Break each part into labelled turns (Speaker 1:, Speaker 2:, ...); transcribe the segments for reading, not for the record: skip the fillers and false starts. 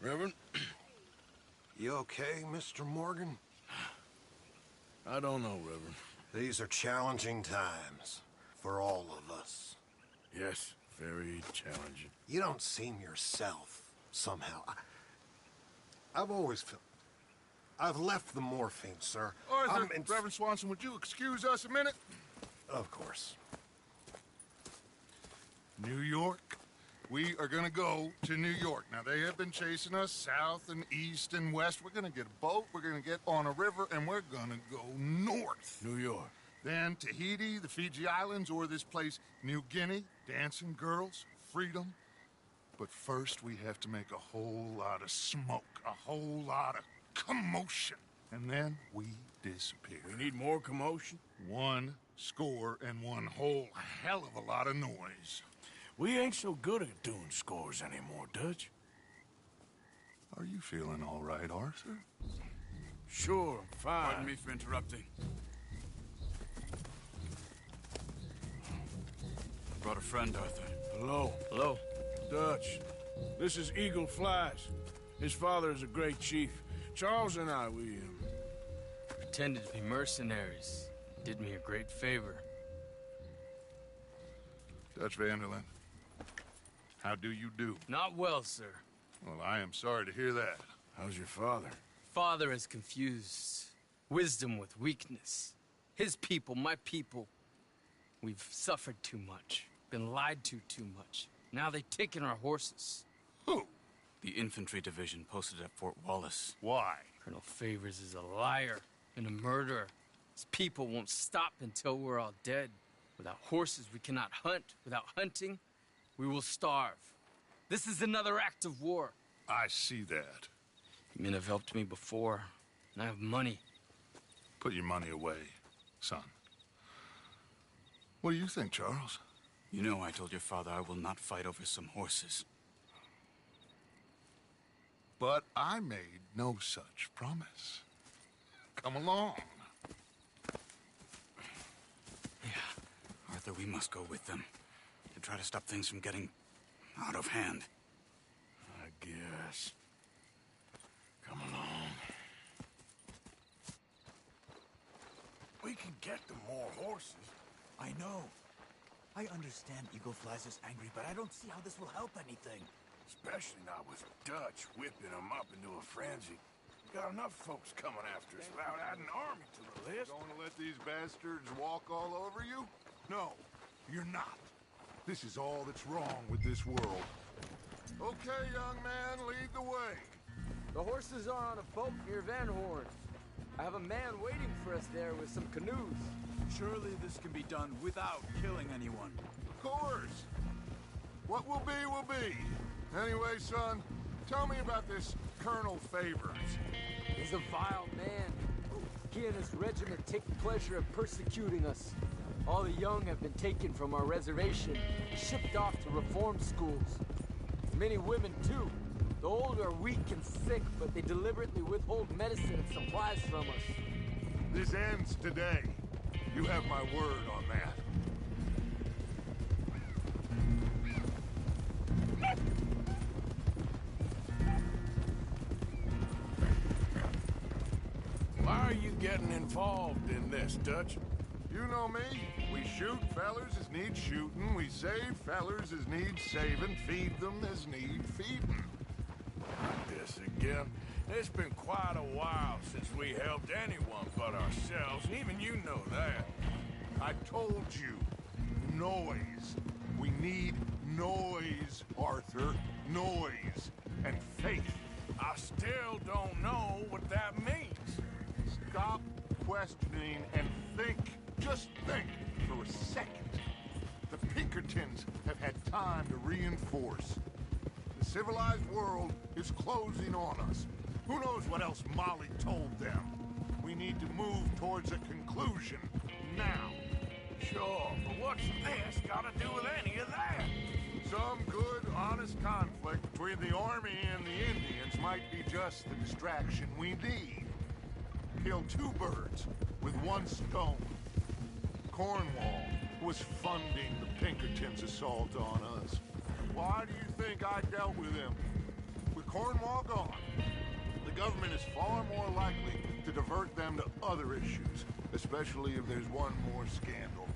Speaker 1: Reverend?
Speaker 2: You okay, Mr. Morgan?
Speaker 1: I don't know, Reverend.
Speaker 2: These are challenging times for all of us.
Speaker 1: Yes, very challenging.
Speaker 2: You don't seem yourself, somehow. I've always felt... I've left the morphine, sir.
Speaker 3: Arthur, Reverend Swanson, would you excuse us a minute?
Speaker 2: Of course.
Speaker 3: New York. We are gonna go to New York. Now, they have been chasing us south and east and west. We're gonna get a boat, we're gonna get on a river, and we're gonna go north.
Speaker 1: New York.
Speaker 3: Then Tahiti, the Fiji Islands, or this place, New Guinea, dancing girls, freedom. But first, we have to make a whole lot of smoke, a whole lot of commotion. And then we disappear.
Speaker 1: We need more commotion?
Speaker 3: 1 score and 1 whole hell of a lot of noise.
Speaker 1: We ain't so good at doing scores anymore, Dutch.
Speaker 3: Are you feeling all right, Arthur?
Speaker 1: Sure, fine.
Speaker 4: Pardon me for interrupting. Brought a friend, Arthur.
Speaker 1: Hello.
Speaker 4: Hello.
Speaker 1: Dutch. This is Eagle Flies. His father is a great chief. Charles and I, we
Speaker 4: Pretended to be mercenaries. Did me a great favor.
Speaker 3: Dutch Vanderlyn, how do you do?
Speaker 4: Not well, sir.
Speaker 3: Well, I am sorry to hear that.
Speaker 1: How's your father?
Speaker 4: Father has confused wisdom with weakness. His people, my people. We've suffered too much. Been lied to too much. Now they've taken our horses.
Speaker 3: Who?
Speaker 5: The infantry division posted at Fort Wallace.
Speaker 3: Why?
Speaker 4: Colonel Favors is a liar and a murderer. His people won't stop until we're all dead. Without horses, we cannot hunt. Without hunting, we will starve. This is another act of war.
Speaker 3: I see that.
Speaker 4: Men have helped me before, and I have money.
Speaker 3: Put your money away, son. What do you think, Charles?
Speaker 5: You know I told your father I will not fight over some horses.
Speaker 3: But I made no such promise. Come along.
Speaker 5: Yeah, Arthur, we must go with them to try to stop things from getting out of hand.
Speaker 1: I guess. Come along. We can get them more horses.
Speaker 6: I know. I understand Eagle Flies is angry, but I don't see how this will help anything.
Speaker 1: Especially not with Dutch whipping them up into a frenzy. Got enough folks coming after us without adding an army to the list.
Speaker 3: Going to let these bastards walk all over you? No, you're not. This is all that's wrong with this world. Okay, young man, lead the way.
Speaker 4: The horses are on a boat near Van Horn. I have a man waiting for us there with some canoes.
Speaker 6: Surely this can be done without killing anyone.
Speaker 3: Of course. What will be, will be. Anyway, son, tell me about this Colonel Favors.
Speaker 4: He's a vile man. He and his regiment take pleasure in persecuting us. All the young have been taken from our reservation and shipped off to reform schools. Many women, too. The old are weak and sick, but they deliberately withhold medicine and supplies from us.
Speaker 3: This ends today. You have my word on that.
Speaker 1: Why are you getting involved in this, Dutch?
Speaker 3: You know me. We shoot fellers as need shooting. We save fellers as need saving. Feed them as need feeding.
Speaker 1: This again. It's been quite a while since we helped anyone but ourselves, and even you know that.
Speaker 3: I told you. Noise. We need noise, Arthur. Noise. And faith.
Speaker 1: I still don't know what that means.
Speaker 3: Stop questioning and think. Just think for a second. The Pinkertons have had time to reinforce. The civilized world is closing on us. Who knows what else Molly told them? We need to move towards a conclusion now.
Speaker 1: Sure, but what's this got to do with any of that?
Speaker 3: Some good, honest conflict between the army and the Indians might be just the distraction we need. Kill 2 birds with 1 stone. Cornwall was funding the Pinkertons' assault on us. Why do you think I dealt with him? Cornwall gone, the government is far more likely to divert them to other issues, especially if there's one more scandal.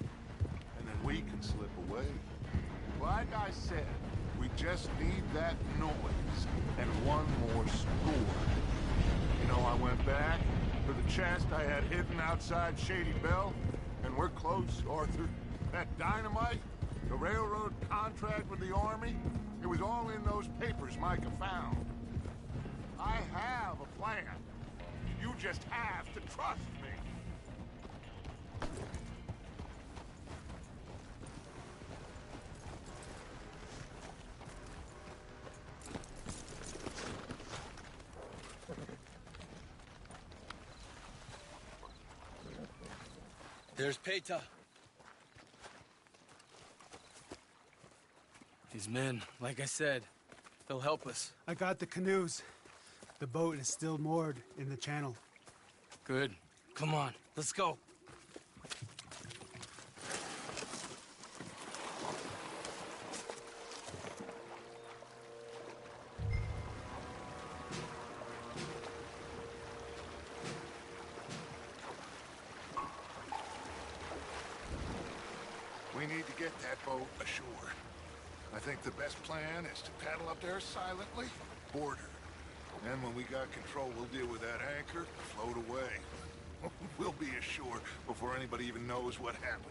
Speaker 3: And then we can slip away. Like I said, we just need that noise and one more score. You know, I went back for the chest I had hidden outside Shady Belle, and we're close, Arthur. That dynamite, the railroad contract with the Army, it was all in those papers Micah found. I have a plan. You just have to trust me.
Speaker 4: There's Peta. These men, like I said, they'll help us.
Speaker 7: I got the canoes. The boat is still moored in the channel.
Speaker 4: Good. Come on, let's go.
Speaker 3: We need to get that boat ashore. I think the best plan is to paddle up there silently, board her. Then when we got control, we'll deal with that anchor, float away. We'll be ashore before anybody even knows what happened.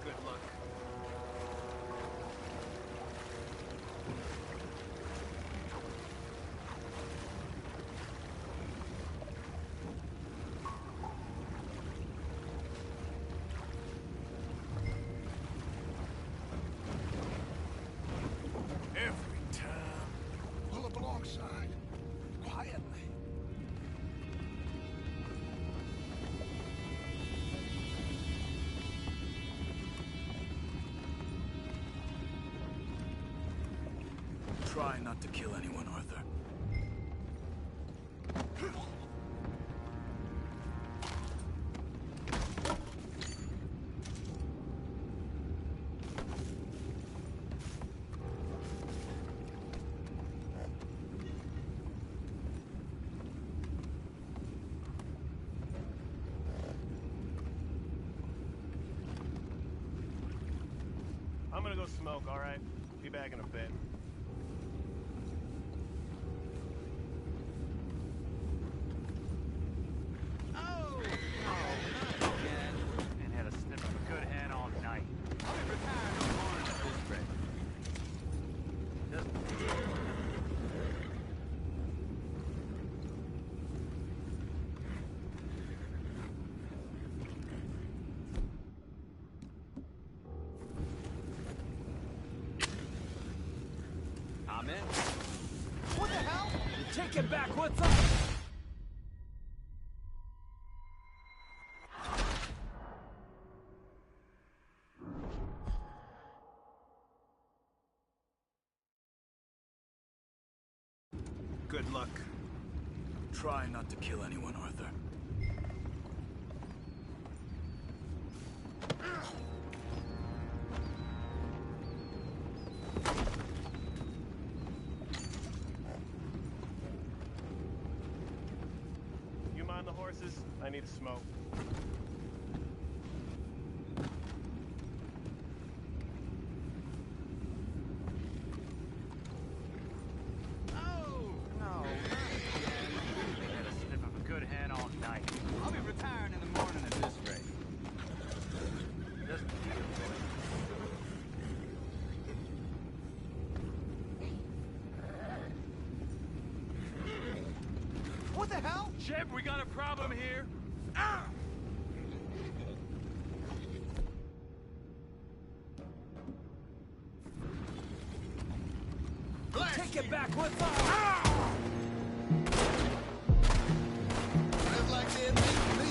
Speaker 4: Good luck.
Speaker 1: Every time.
Speaker 3: Pull up alongside, quietly.
Speaker 5: Try not to kill anyone, Arthur.
Speaker 8: I'm gonna go smoke, all right? Be back in a bit. Oh! Oh, again. And had a sniff of a good hand all night. I'll be retired in the morning at this rate. I'm in. What the hell?
Speaker 4: Take it back, what's up?
Speaker 5: Good luck. Try not to kill anyone, Arthur.
Speaker 8: You mind the horses? I need a smoke. Oh, no. They had a sniff of a good hand all night. I'll be retiring in the morning at this rate. Just what the hell? Jeb, we got a problem here. Ah!
Speaker 4: Take it back, what's up?
Speaker 2: Live like they make me.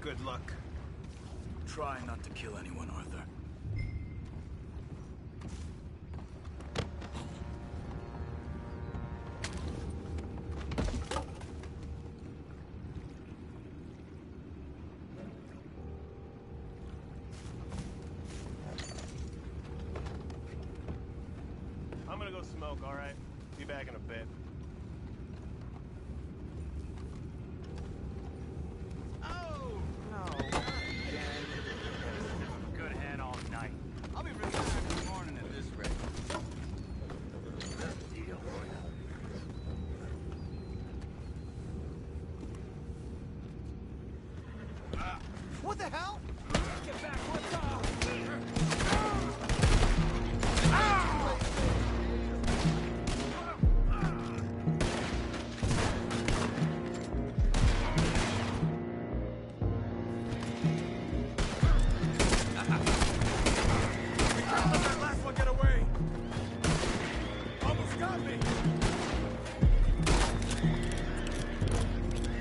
Speaker 7: Good
Speaker 5: luck. Try not to kill anyone, Arthur.
Speaker 9: I'm gonna go smoke, all right? Be back in a bit.
Speaker 8: Oh! No, not again. A good hand all night. I'll be retired in the morning at this rate. That's the deal for you.
Speaker 6: What the hell?
Speaker 4: Get back, what's up?
Speaker 1: That last one get away! Almost got me!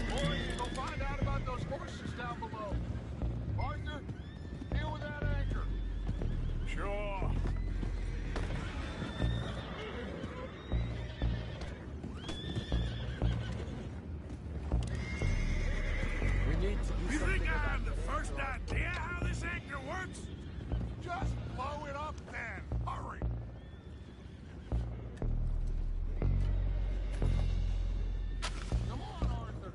Speaker 3: Boys, go find out about those horses down below. Arthur, deal with that anchor.
Speaker 1: Sure.
Speaker 4: We need to do
Speaker 1: You
Speaker 4: something
Speaker 1: think I
Speaker 4: about
Speaker 1: have the
Speaker 4: this
Speaker 1: first
Speaker 4: anchor.
Speaker 1: idea how this anchor works?
Speaker 3: Just blow it up then. Hurry. Come on, Arthur.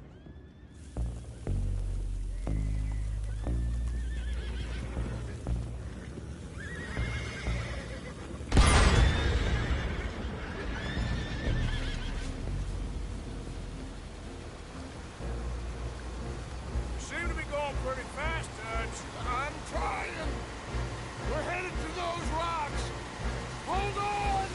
Speaker 1: You seem to be going pretty fast, Dutch.
Speaker 3: I'm trying. We're headed to those rocks. Hold on.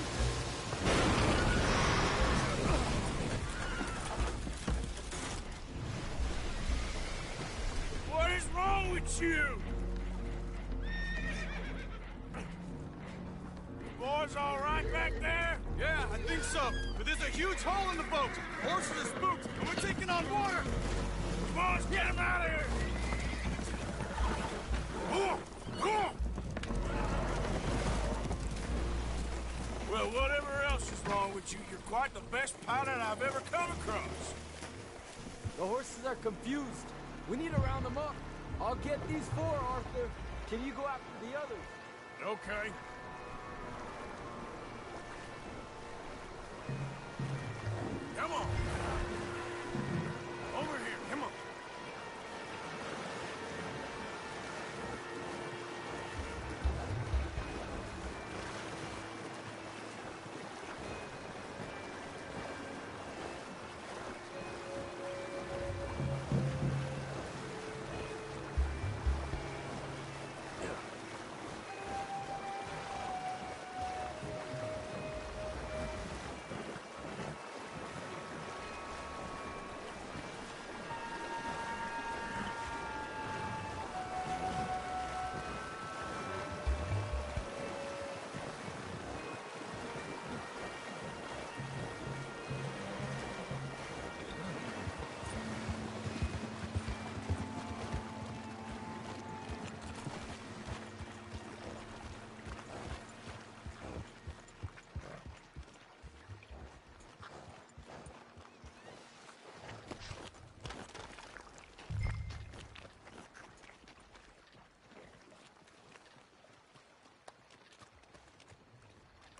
Speaker 1: What is wrong with you? You boys all right back there?
Speaker 5: Yeah, I think so. But there's a huge hole in the boat. Horses are spooked, and we're taking on water.
Speaker 1: Boys, get him out of here! Well, whatever else is wrong with you, you're quite the best pilot I've ever come across.
Speaker 4: The horses are confused. We need to round them up. I'll get these four, Arthur. Can you go after the others?
Speaker 1: Okay. Come on. Over here, come on.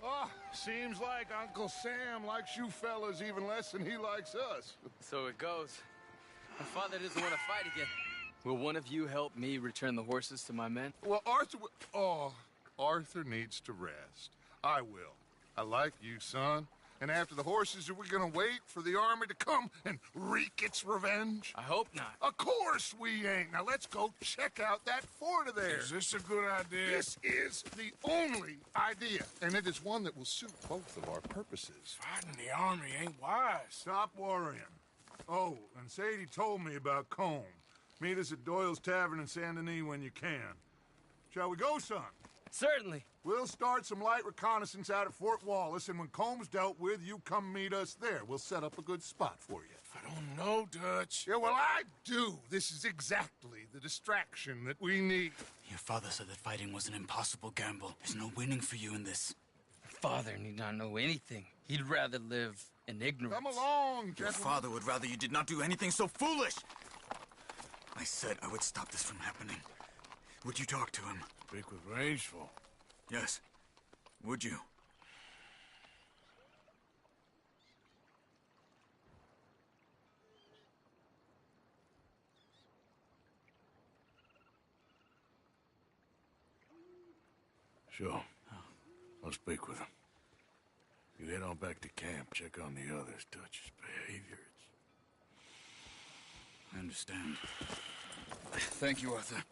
Speaker 3: Oh, seems like Uncle Sam likes you fellas even less than he likes us.
Speaker 4: So it goes. My father doesn't want to fight again. Will one of you help me return the horses to my men?
Speaker 3: Well, Arthur needs to rest. I will. I like you, son. And after the horses, are we gonna wait for the army to come and wreak its revenge?
Speaker 4: I hope not.
Speaker 3: Of course we ain't. Now let's go check out that fort of theirs.
Speaker 1: Is this a good idea?
Speaker 3: This is the only idea, and it is one that will suit both of our purposes.
Speaker 1: Fighting the army ain't wise.
Speaker 3: Stop worrying. Oh, and Sadie told me about Combe. Meet us at Doyle's Tavern in Saint Denis when you can. Shall we go, son?
Speaker 4: Certainly.
Speaker 3: We'll start some light reconnaissance out at Fort Wallace, and when Combs dealt with, you come meet us there. We'll set up a good spot for you.
Speaker 1: I don't know, Dutch.
Speaker 3: Yeah, well, I do. This is exactly the distraction that we need.
Speaker 5: Your father said that fighting was an impossible gamble. There's no winning for you in this.
Speaker 4: Father need not know anything. He'd rather live in ignorance.
Speaker 3: Come along,
Speaker 5: Your
Speaker 3: gentlemen.
Speaker 5: father would rather you did not do anything so foolish. I said I would stop this from happening. Would you talk to him?
Speaker 1: Speak with Rangeful.
Speaker 5: Yes. Would you?
Speaker 1: Sure. I'll speak with him. You head on back to camp, check on the others. Dutch's behavior,
Speaker 5: I understand. Thank you, Arthur.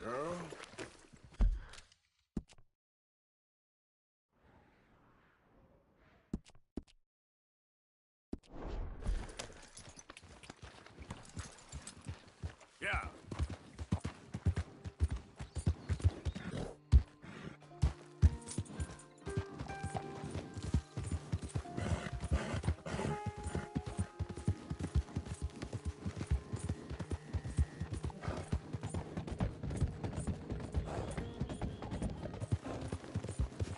Speaker 1: Girl? Yeah.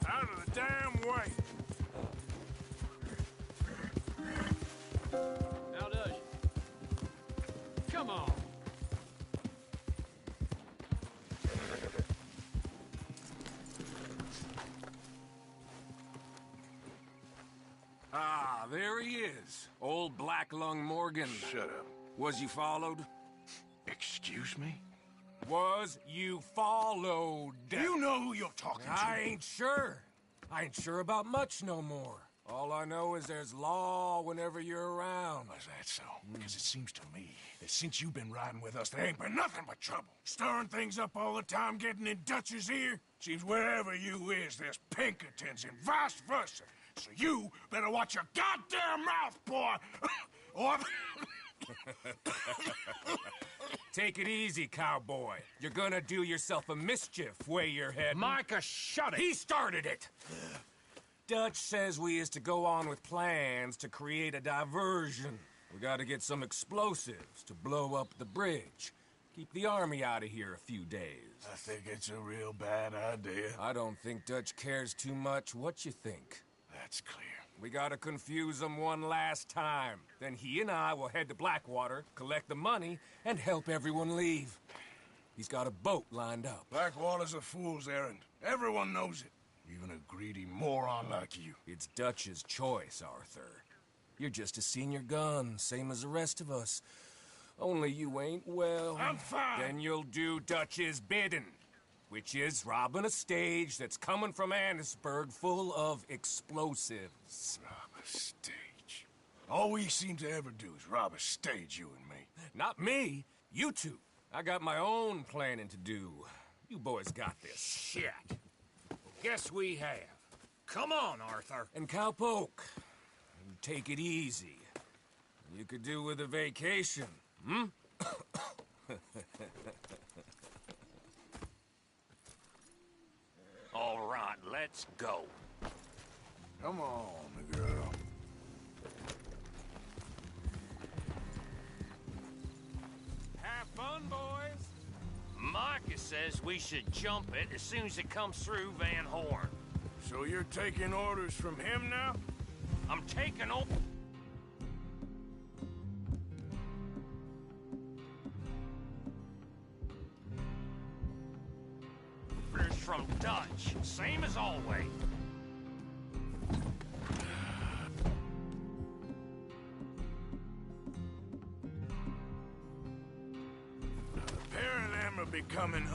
Speaker 1: Out of the damn way.
Speaker 10: Now, Dutch. Come on.
Speaker 11: Ah, there he is. Old Black Lung Morgan.
Speaker 1: Shut up.
Speaker 11: Was you followed?
Speaker 1: Excuse me?
Speaker 11: Was you followed?
Speaker 1: You know who you're talking to.
Speaker 11: I ain't sure. I ain't sure about much no more. All I know is there's law whenever you're around.
Speaker 1: Is that so? Because it seems to me that since you've been riding with us, there ain't been nothing but trouble. Stirring things up all the time, getting in Dutch's ear. Seems wherever you is, there's Pinkertons and vice versa. So you better watch your goddamn mouth, boy! or...
Speaker 11: Take it easy, cowboy. You're gonna do yourself a mischief way you're heading.
Speaker 10: Micah, shut it!
Speaker 11: He started it! Dutch says we is to go on with plans to create a diversion. We gotta get some explosives to blow up the bridge. Keep the army out of here a few days.
Speaker 1: I think it's a real bad idea.
Speaker 11: I don't think Dutch cares too much what you think.
Speaker 1: That's clear.
Speaker 11: We gotta confuse him one last time. Then he and I will head to Blackwater, collect the money, and help everyone leave. He's got a boat lined up.
Speaker 1: Blackwater's a fool's errand. Everyone knows it. Even a greedy moron like you.
Speaker 11: It's Dutch's choice, Arthur. You're just a senior gun, same as the rest of us. Only you ain't well.
Speaker 1: I'm fine.
Speaker 11: Then you'll do Dutch's bidding, which is robbing a stage that's coming from Annisburg full of explosives.
Speaker 1: Rob a stage. All we seem to ever do is rob a stage, you and me.
Speaker 11: Not me, you two. I got my own planning to do. You boys got this.
Speaker 10: Shit. Guess we have. Come on, Arthur.
Speaker 11: And Cowpoke, take it easy. You could do with a vacation, hmm?
Speaker 10: All right, let's go.
Speaker 1: Come on, girl.
Speaker 11: Have fun, boys.
Speaker 10: Micah says we should jump it as soon as it comes through Van Horn.
Speaker 1: So you're taking orders from him now?
Speaker 10: I'm taking over. Orders from Dutch, same as always.
Speaker 1: A pair of them are becoming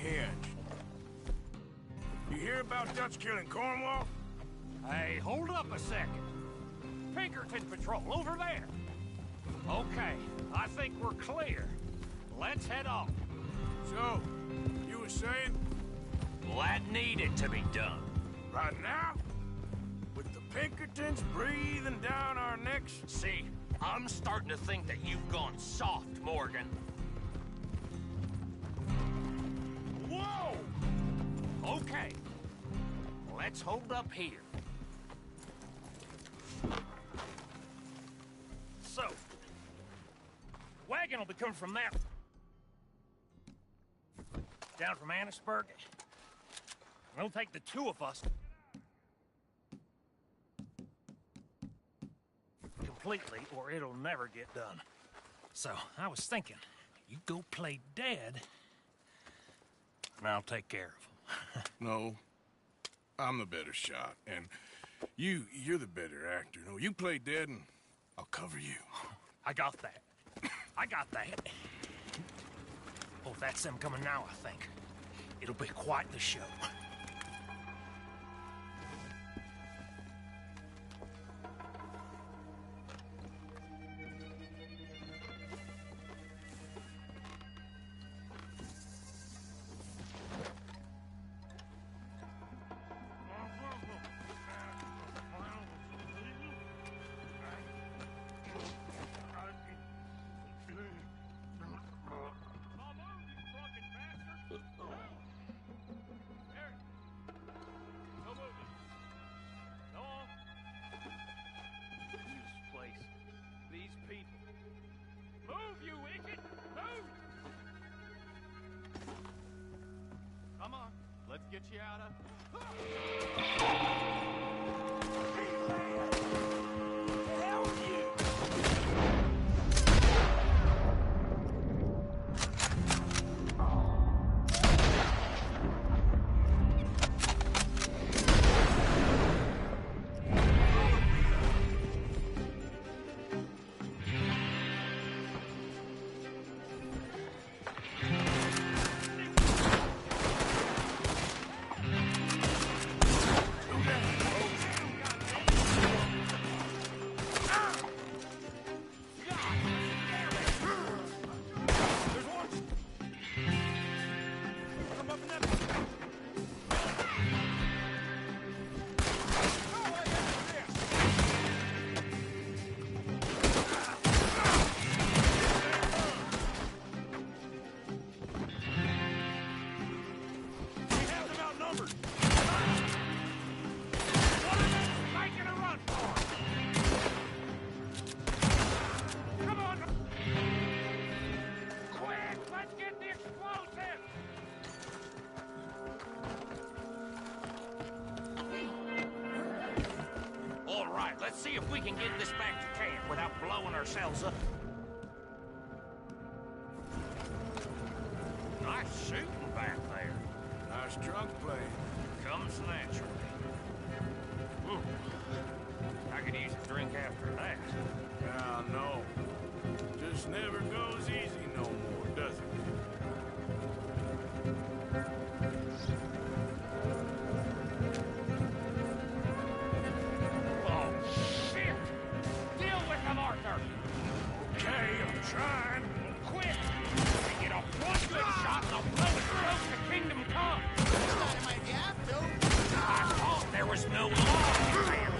Speaker 1: here. You hear about Dutch killing Cornwall?
Speaker 10: Hey, hold up a second. Pinkerton Patrol, over there. Okay, I think we're clear. Let's head off.
Speaker 1: So, you were saying?
Speaker 10: Well, that needed to be done.
Speaker 1: Right now? With the Pinkertons breathing down our necks?
Speaker 10: See, I'm starting to think that you've gone soft, Morgan. Whoa! Okay. Let's hold up here. So, wagon will be coming from that. Down from Annisburg. It'll take the two of us completely, or it'll never get done. So, I was thinking, you go play dead, and I'll take care of him.
Speaker 1: No. I'm the better shot, and you're the better actor. No, you play dead, and I'll cover you.
Speaker 10: I got that. I got that. Oh, that's them coming now, I think. It'll be quite the show.
Speaker 8: Come on, let's get you out of...
Speaker 10: Let's see if we can get this back to camp without blowing ourselves up. Nice shooting back there.
Speaker 1: Nice drunk play.
Speaker 10: Comes naturally. I could use a drink after that.
Speaker 1: Yeah, no. Just never goes easy no more, does it?
Speaker 10: Trying. Quick! We get off one good shot and I'll blow it close to Kingdom Come. I thought there was no law there.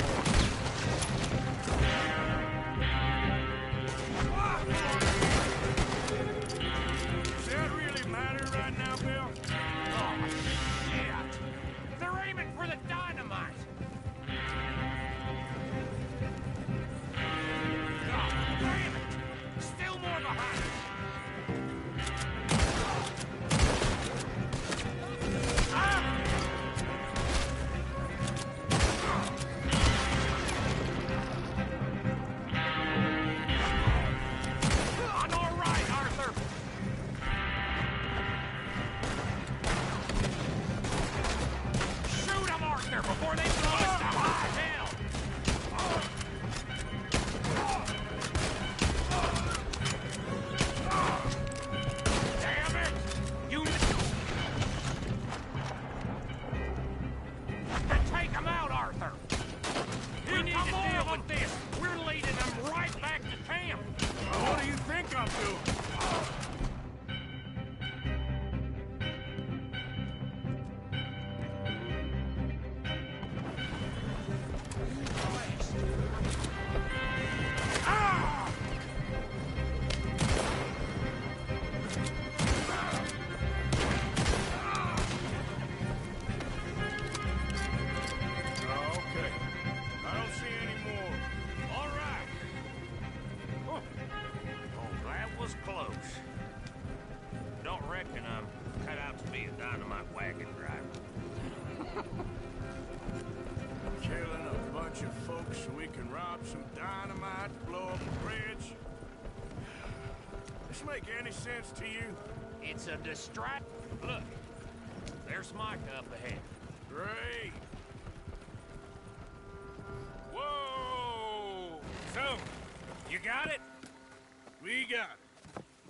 Speaker 1: Does that really matter right now, Bill?
Speaker 10: Oh, shit! They're aiming for the dynamite. God damn it! Still more behind us. Ah!
Speaker 8: wagon driver.
Speaker 1: Killing a bunch of folks so we can rob some dynamite to blow up a bridge? This make any sense to you?
Speaker 8: It's a distract. Look, there's Micah up ahead.
Speaker 1: Great. Whoa!
Speaker 11: So, you got it?
Speaker 1: We got it.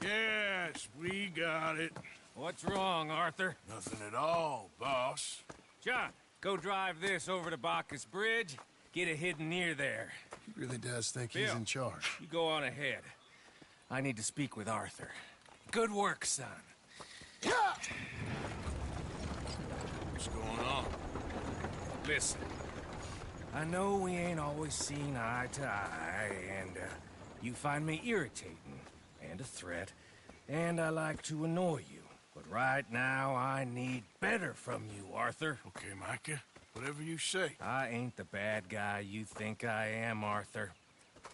Speaker 1: Yes, we got it.
Speaker 11: What's wrong, Arthur?
Speaker 1: Nothing at all, boss.
Speaker 11: John, go drive this over to Bacchus Bridge. Get it hidden near there.
Speaker 2: He really does think he's
Speaker 11: Bill,
Speaker 2: in charge.
Speaker 11: You go on ahead. I need to speak with Arthur. Good work, son.
Speaker 1: What's going on?
Speaker 11: Listen, I know we ain't always seen eye to eye, and you find me irritating and a threat, and I like to annoy you. But right now, I need better from you, Arthur.
Speaker 1: Okay, Micah. Whatever you say.
Speaker 11: I ain't the bad guy you think I am, Arthur.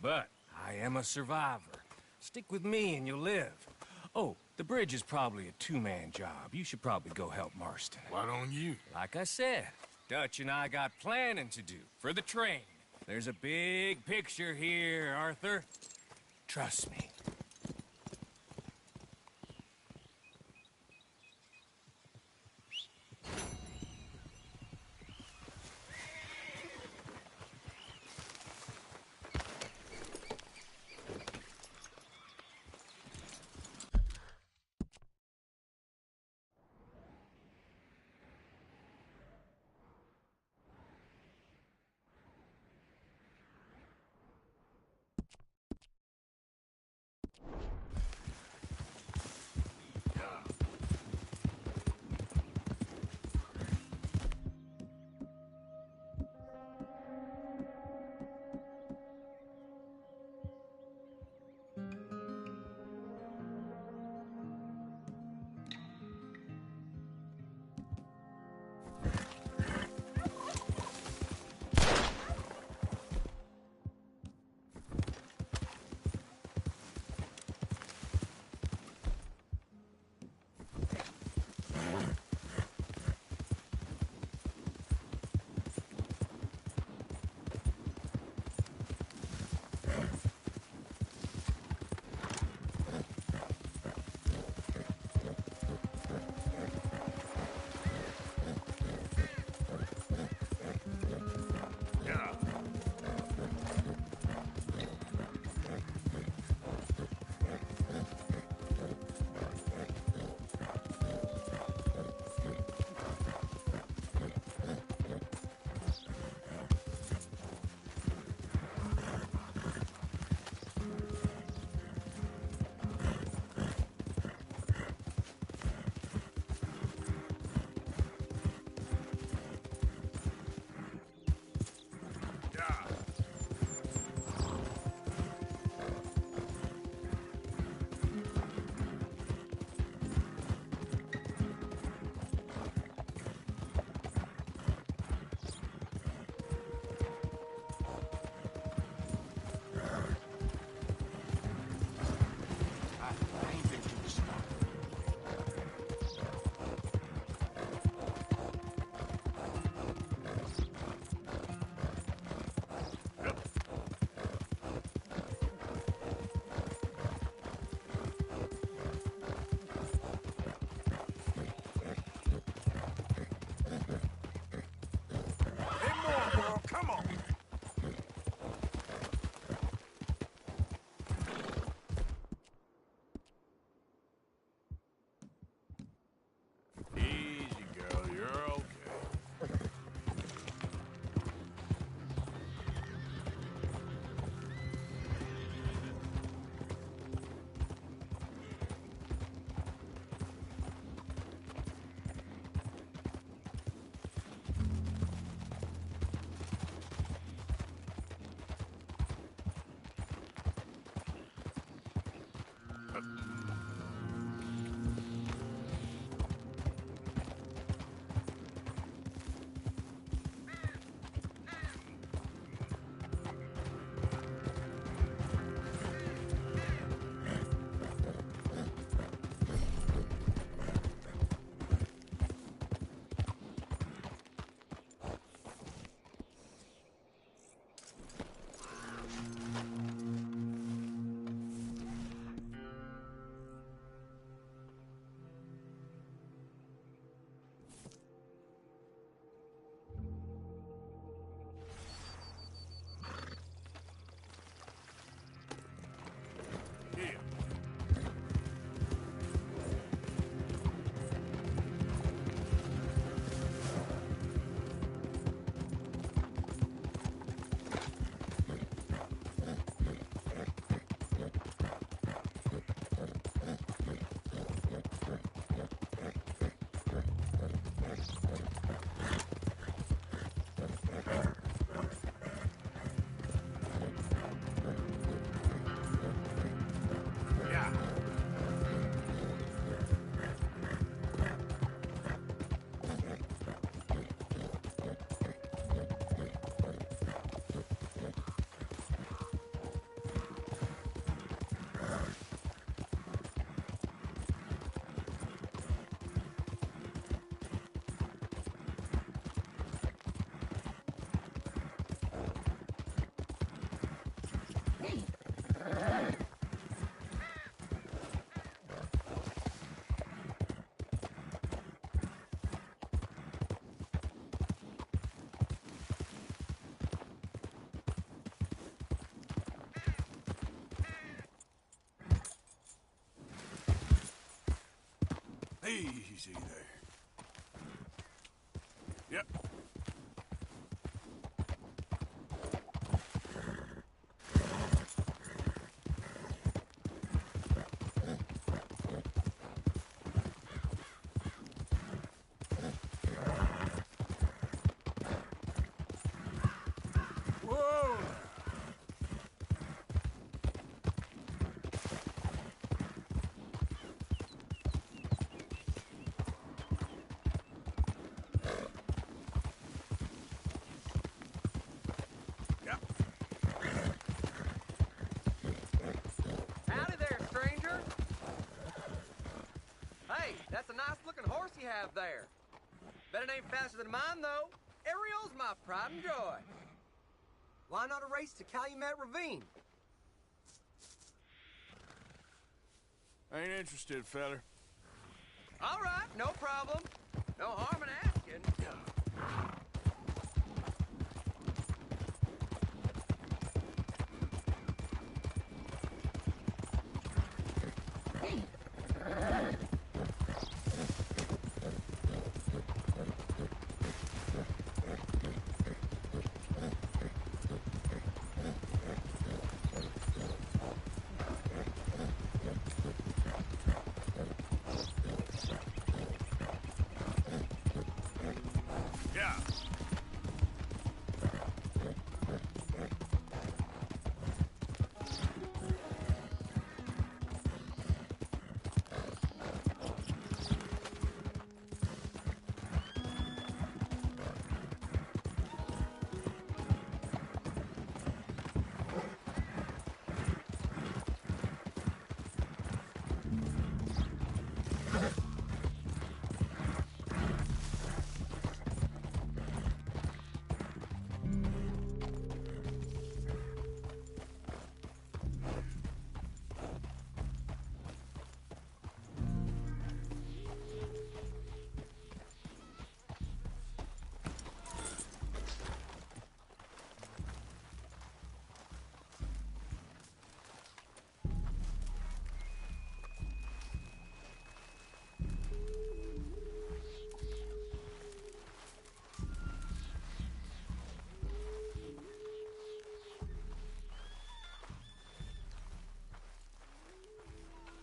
Speaker 11: But I am a survivor. Stick with me and you'll live. Oh, the bridge is probably a two-man job. You should probably go help Marston.
Speaker 1: Why don't you?
Speaker 11: Like I said, Dutch and I got planning to do for the train. There's a big picture here, Arthur. Trust me.
Speaker 1: Easy there. Yep. Whoa!
Speaker 12: Howdy there, stranger. Hey, that's a nice-looking horse you have there. Bet it ain't faster than mine, though. Ariel's my pride and joy. Why not a race to Calumet Ravine?
Speaker 1: Ain't interested, feller.
Speaker 12: All right, no problem. No harm in asking.
Speaker 1: Yeah.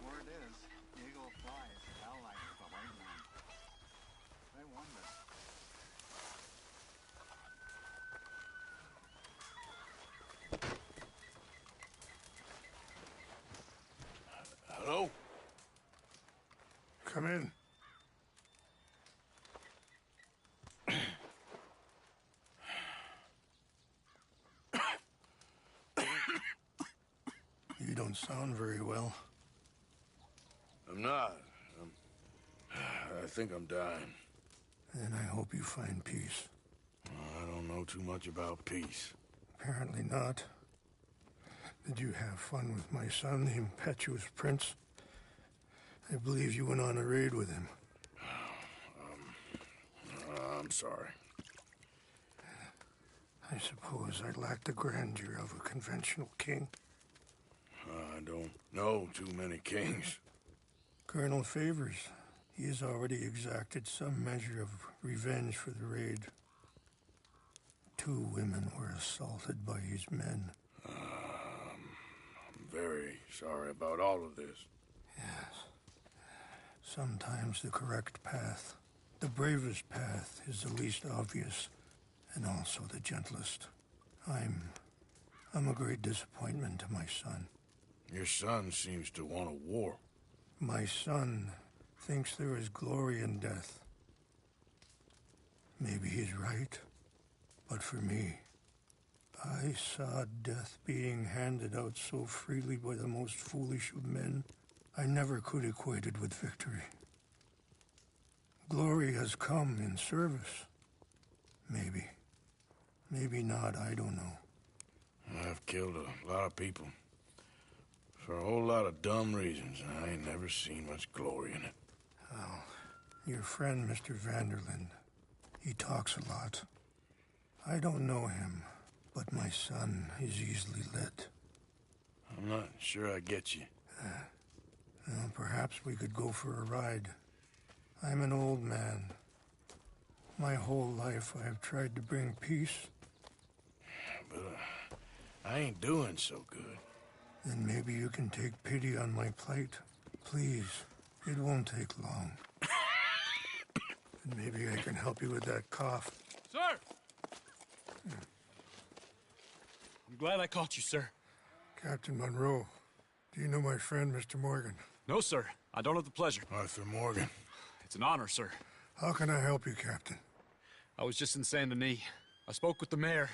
Speaker 8: Word is, Eagle flies hell like the white man. I wonder.
Speaker 1: Hello?
Speaker 2: Come in. You don't sound very well.
Speaker 1: I'm not. I think I'm dying.
Speaker 2: And I hope you find peace.
Speaker 1: I don't know too much about peace.
Speaker 2: Apparently not. Did you have fun with my son, the impetuous prince? I believe you went on a raid with him.
Speaker 1: I'm sorry.
Speaker 2: I suppose I lack the grandeur of a conventional king.
Speaker 1: I don't know too many kings.
Speaker 2: Colonel Favors, he has already exacted some measure of revenge for the raid. 2 women were assaulted by his men.
Speaker 1: I'm very sorry about all of this.
Speaker 2: Yes. Sometimes the correct path, the bravest path, is the least obvious, and also the gentlest. I'm a great disappointment to my son.
Speaker 1: Your son seems to want a war.
Speaker 2: My son thinks there is glory in death. Maybe he's right, but for me, I saw death being handed out so freely by the most foolish of men, I never could equate it with victory. Glory has come in service. Maybe. Maybe not, I don't know.
Speaker 1: I've killed a lot of people. For a whole lot of dumb reasons, and I ain't never seen much glory in it.
Speaker 2: Well, your friend, Mr. Vanderlyn, he talks a lot. I don't know him, but my son is easily led.
Speaker 1: I'm not sure I get you.
Speaker 2: Well, perhaps we could go for a ride. I'm an old man. My whole life I have tried to bring peace.
Speaker 1: But I ain't doing so good.
Speaker 2: Then maybe you can take pity on my plight. Please, it won't take long. And maybe I can help you with that cough.
Speaker 13: Sir! I'm glad I caught you, sir.
Speaker 2: Captain Monroe, do you know my friend, Mr. Morgan?
Speaker 13: No, sir. I don't have the pleasure.
Speaker 1: Arthur Morgan.
Speaker 13: It's an honor, sir.
Speaker 2: How can I help you, Captain?
Speaker 13: I was just in Saint Denis. I spoke with the mayor.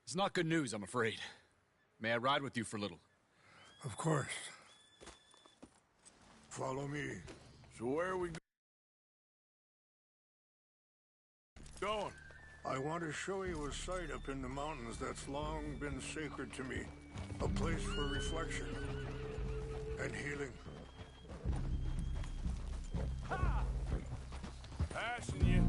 Speaker 13: It's not good news, I'm afraid. May I ride with you for a little?
Speaker 2: Of course. Follow me.
Speaker 1: So where are we going?
Speaker 2: I want to show you a site up in the mountains that's long been sacred to me. A place for reflection and healing.
Speaker 1: Ha! Passing you.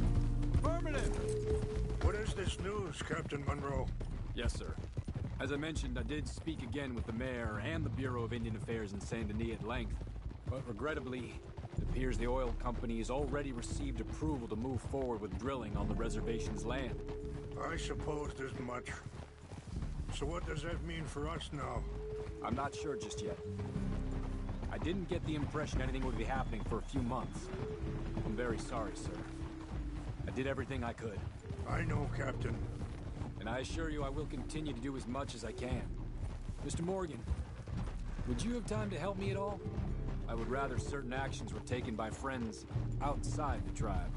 Speaker 13: Affirmative!
Speaker 2: What is this news, Captain Monroe?
Speaker 13: Yes, sir. As I mentioned, I did speak again with the mayor and the Bureau of Indian Affairs in Saint Denis at length. But regrettably, it appears the oil company has already received approval to move forward with drilling on the reservation's land.
Speaker 2: I supposed as much. So what does that mean for us now?
Speaker 13: I'm not sure just yet. I didn't get the impression anything would be happening for a few months. I'm very sorry, sir. I did everything I could.
Speaker 2: I know, Captain.
Speaker 13: And I assure you I will continue to do as much as I can. Mr. Morgan, would you have time to help me at all? I would rather certain actions were taken by friends outside the tribe.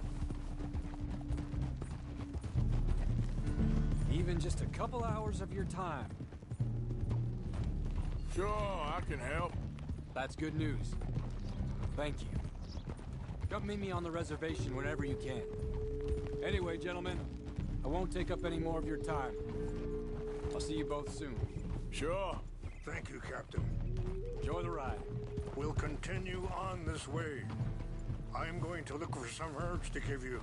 Speaker 13: Even just a couple hours of your time.
Speaker 1: Sure, I can help.
Speaker 13: That's good news. Thank you. Come meet me on the reservation whenever you can. Anyway, gentlemen, I won't take up any more of your time. I'll see you both soon.
Speaker 1: Sure.
Speaker 2: Thank you, Captain.
Speaker 13: Enjoy the ride.
Speaker 2: We'll continue on this way. I'm going to look for some herbs to give you.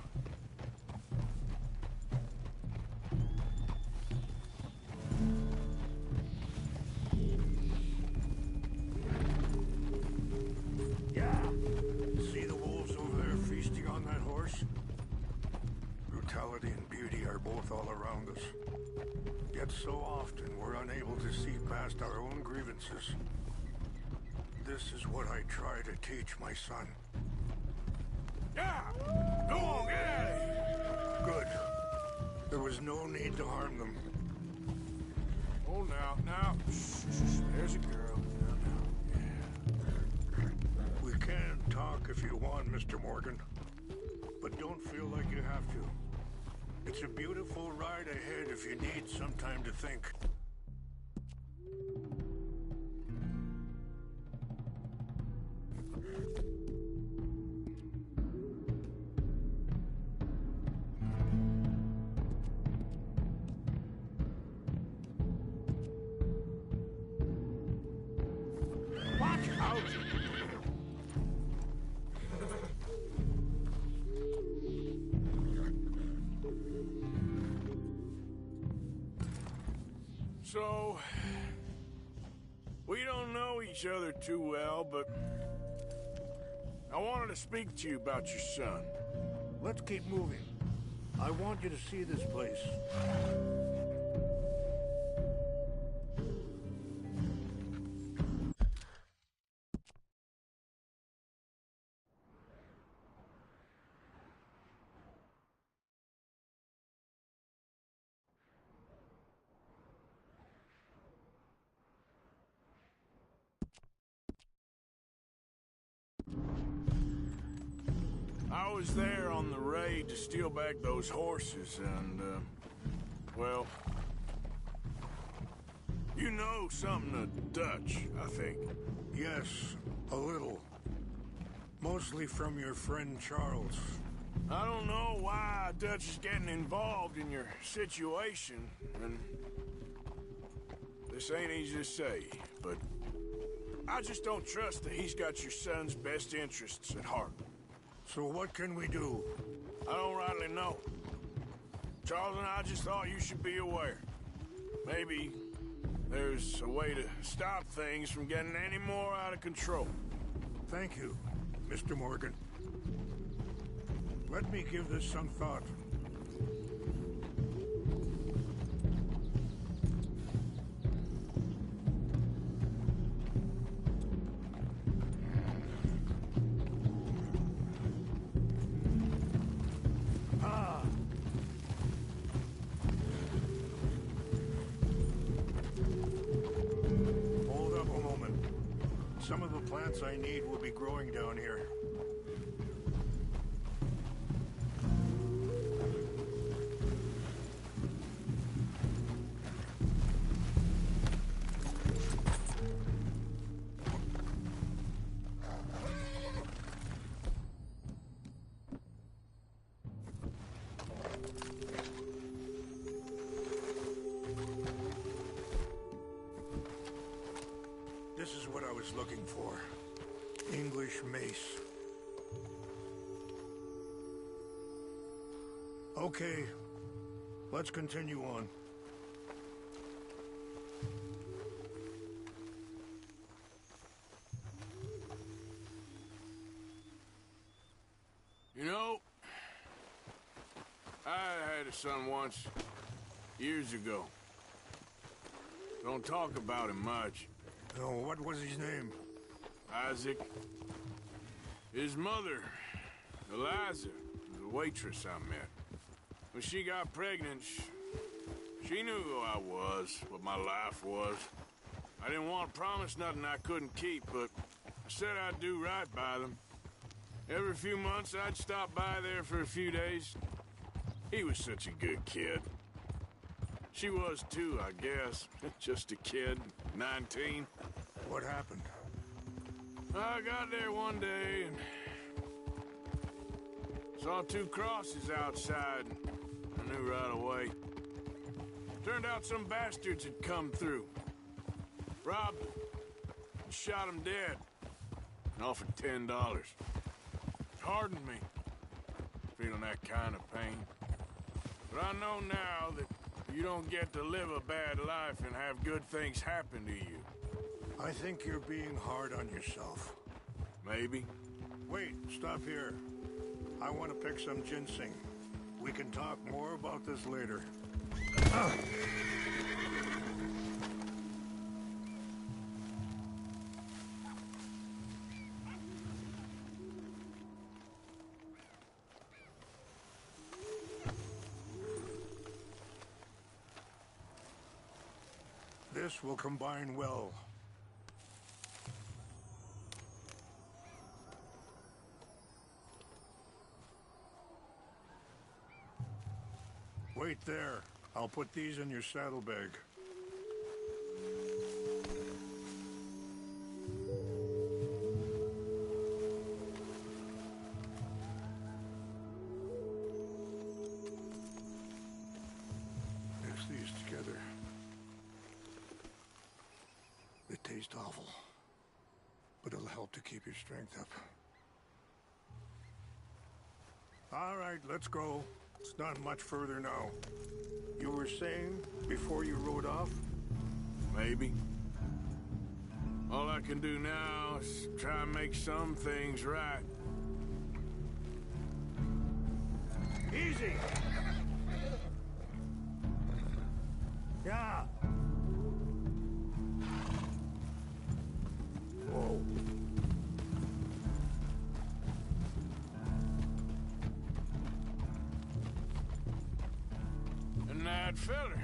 Speaker 2: Yeah. See the wolves over there feasting on that horse? Brutality and beauty are both all around us. Yet so often we're unable to see past our own grievances. This is what I try to teach my son.
Speaker 1: Yeah! Go on, get out of here!
Speaker 2: Good. There was no need to harm them.
Speaker 1: Oh, now. Shh. There's a girl. Now. Yeah.
Speaker 2: We can talk if you want, Mr. Morgan. But don't feel like you have to. It's a beautiful ride ahead if you need some time to think.
Speaker 1: Watch out! So, we don't know each other too well, but I wanted to speak to you about your son.
Speaker 2: Let's keep moving. I want you to see this place.
Speaker 1: I was there on the raid to steal back those horses, and, well, you know something of Dutch, I think.
Speaker 2: Yes, a little. Mostly from your friend Charles.
Speaker 1: I don't know why Dutch is getting involved in your situation, and this ain't easy to say, but I just don't trust that he's got your son's best interests at heart.
Speaker 2: So what can we do?
Speaker 1: I don't rightly know. Charles and I just thought you should be aware. Maybe there's a way to stop things from getting any more out of control.
Speaker 2: Thank you, Mr. Morgan. Let me give this some thought. Hold up a moment. Some of the plants I need will be growing down here. This is what I was looking for. English mace. Okay, let's continue on.
Speaker 1: You know, I had a son once, years ago. Don't talk about him much.
Speaker 2: Oh, what was his name?
Speaker 1: Isaac. His mother, Eliza, was a waitress I met. When she got pregnant, she knew who I was, what my life was. I didn't want to promise nothing I couldn't keep, but I said I'd do right by them. Every few months, I'd stop by there for a few days. He was such a good kid. She was too, I guess. Just a kid, 19.
Speaker 2: What happened?
Speaker 1: I got there one day and saw two crosses outside. I knew right away. Turned out some bastards had come through. Robbed them. And shot them dead. And offered $10. It hardened me, feeling that kind of pain. But I know now that you don't get to live a bad life and have good things happen to you.
Speaker 2: I think you're being hard on yourself.
Speaker 1: Maybe.
Speaker 2: Wait, stop here. I want to pick some ginseng. We can talk more about this later. This will combine well. Wait there. I'll put these in your saddlebag. Mix these together. They taste awful, but it'll help to keep your strength up. All right, let's go. It's not much further now. You were saying before you rode off?
Speaker 1: Maybe. All I can do now is try and make some things right.
Speaker 2: Easy! Yeah! Whoa.
Speaker 1: And that feller,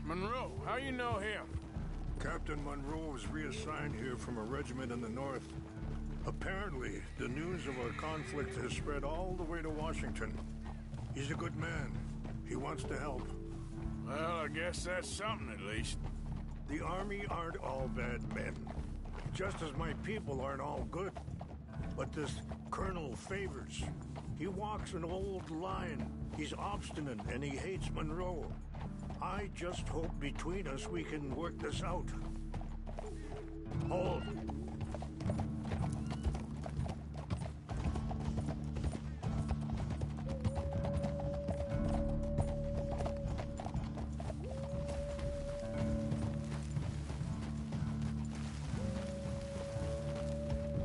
Speaker 1: Monroe, how you know him?
Speaker 2: Captain Monroe was reassigned here from a regiment in the north. Apparently, the news of our conflict has spread all the way to Washington. He's a good man. He wants to help.
Speaker 1: Well, I guess that's something at least.
Speaker 2: The Army aren't all bad men. Just as my people aren't all good. But this Colonel Favors, he walks an old line. He's obstinate and he hates Monroe. I just hope between us we can work this out. Hold.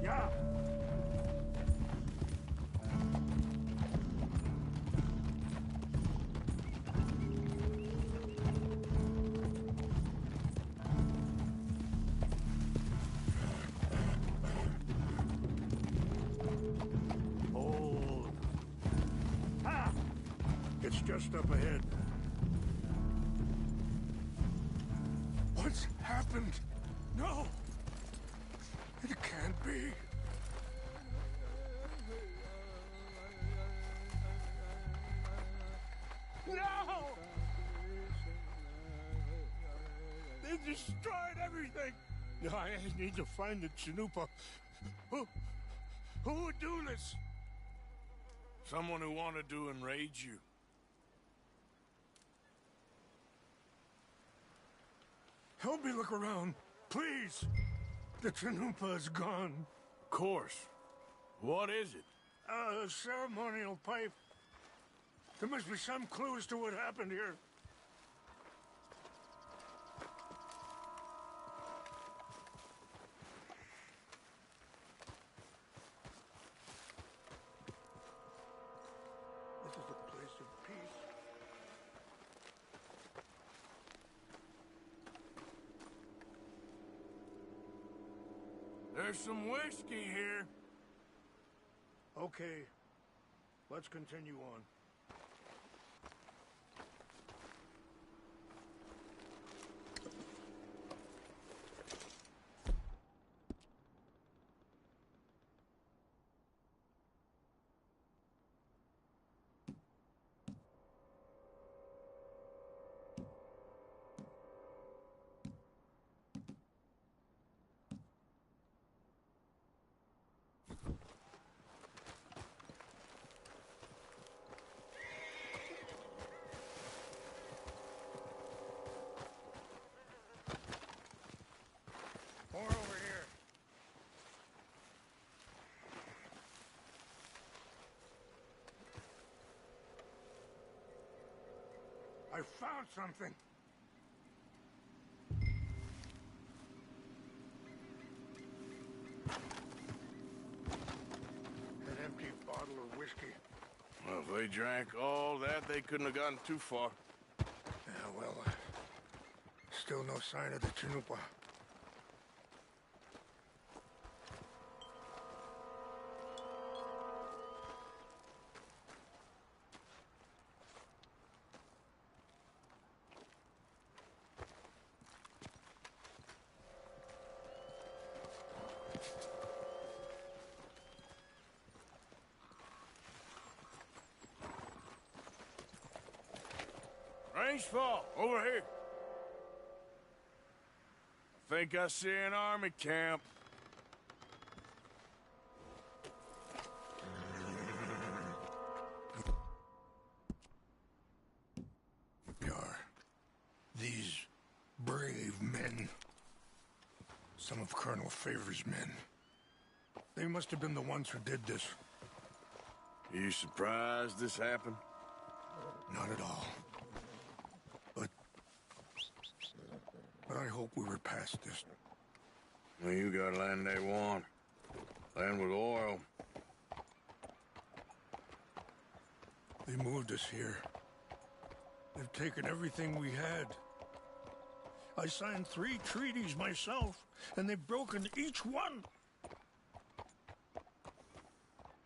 Speaker 2: Yeah. Hold. Ha! It's just up ahead.
Speaker 1: What's happened? No! It can't be. No! They destroyed everything! I need to find the Chanupa. Who would do this? Someone who wanted to enrage you. Help me look around, please. The Chanupa is gone. Of course. What is it? A ceremonial pipe. There must be some clue as to what happened here. This is the place of peace. There's some whiskey here. Okay. Let's continue on. More over here. I found something. An empty bottle of whiskey.
Speaker 14: Well, if they drank all that, they couldn't have gotten too far.
Speaker 2: Yeah, well, still no sign of the Chanupa.
Speaker 14: Range fall, over here. I think I see an army camp.
Speaker 2: These brave men. Some of Colonel Favor's men. They must have been the ones who did this.
Speaker 14: Are you surprised this happened?
Speaker 2: Not at all. But I hope we were past this.
Speaker 14: Well, you got land they want. Land with oil.
Speaker 2: They moved us here. They've taken everything we had. I signed 3 treaties myself, and they've broken each one.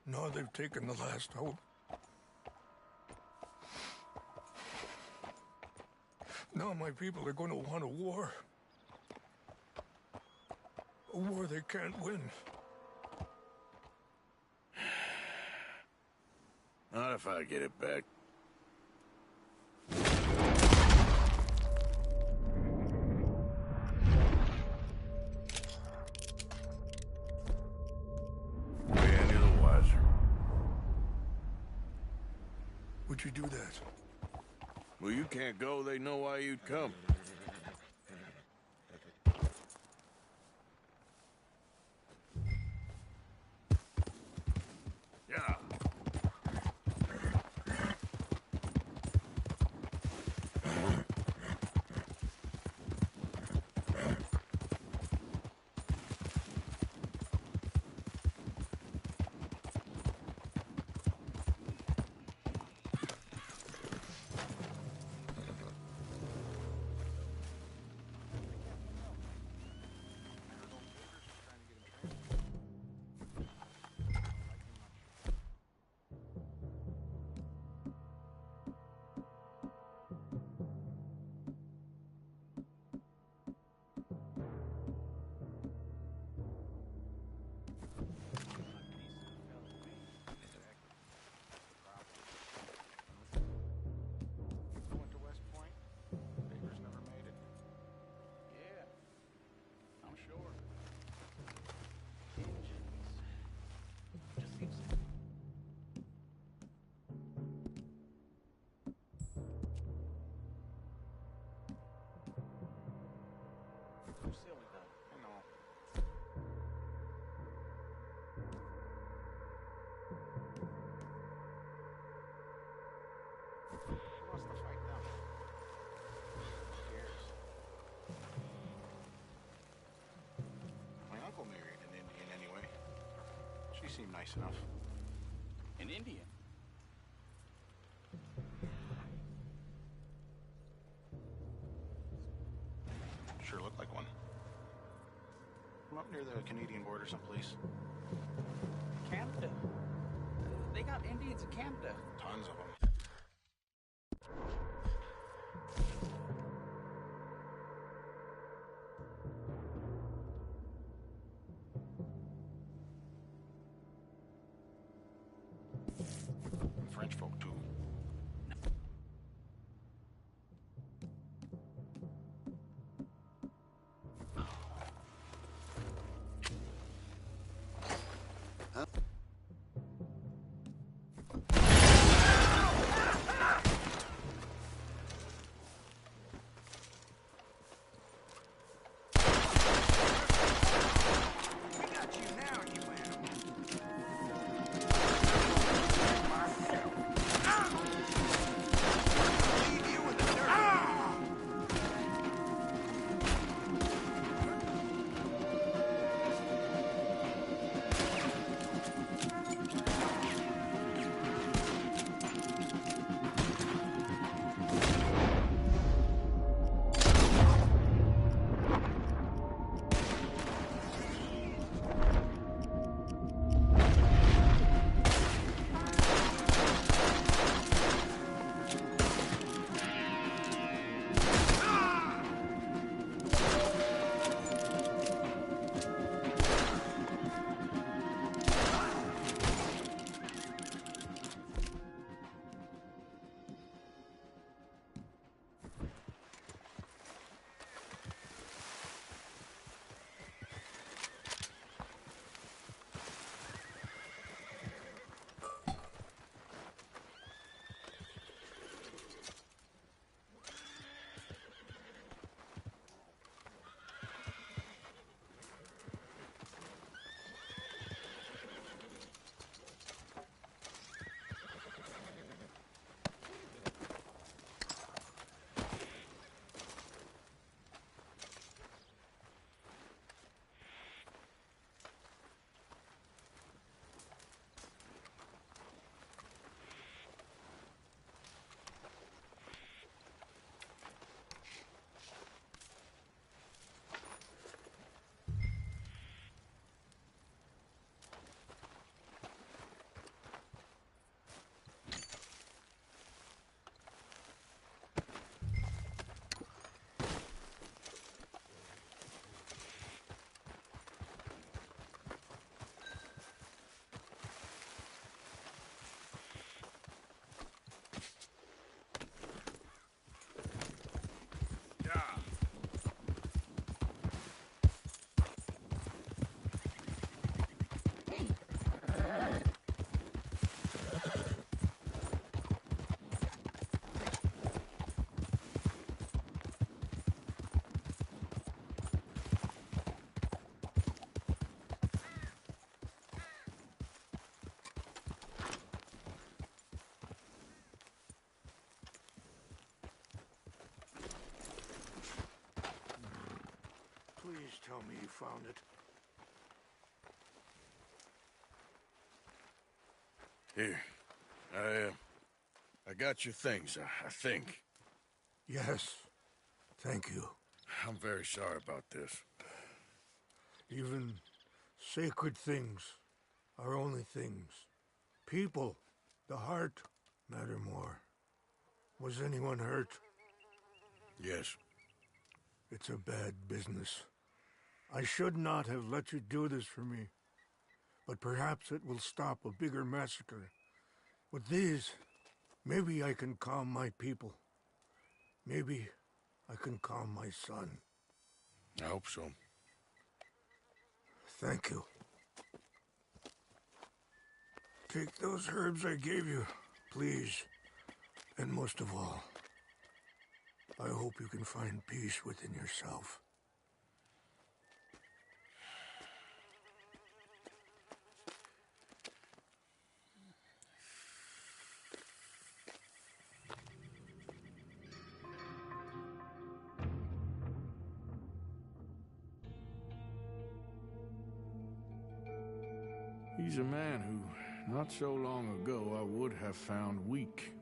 Speaker 2: Now they've taken the last hope. Now my people are going to want a war. A war they can't win.
Speaker 14: Not if I get it back. Be any the wiser.
Speaker 2: Would you do that?
Speaker 14: Well, you can't go. They know why you'd come. Yeah.
Speaker 15: Seemed nice enough.
Speaker 5: An Indian?
Speaker 15: Sure looked like one. From up near the Canadian border someplace.
Speaker 5: Canada. They got Indians in Canada.
Speaker 15: Tons of them. French folk, too.
Speaker 2: found it.
Speaker 14: Here. I got your things, I think.
Speaker 2: Yes. Thank you.
Speaker 14: I'm very sorry about this.
Speaker 2: Even sacred things are only things. People, the heart, matter more. Was anyone hurt?
Speaker 14: Yes.
Speaker 2: It's a bad business. I should not have let you do this for me. But perhaps it will stop a bigger massacre. With these, maybe I can calm my people. Maybe I can calm my son.
Speaker 14: I hope so.
Speaker 2: Thank you. Take those herbs I gave you, please. And most of all, I hope you can find peace within yourself.
Speaker 1: He's a man who, not so long ago, I would have found weak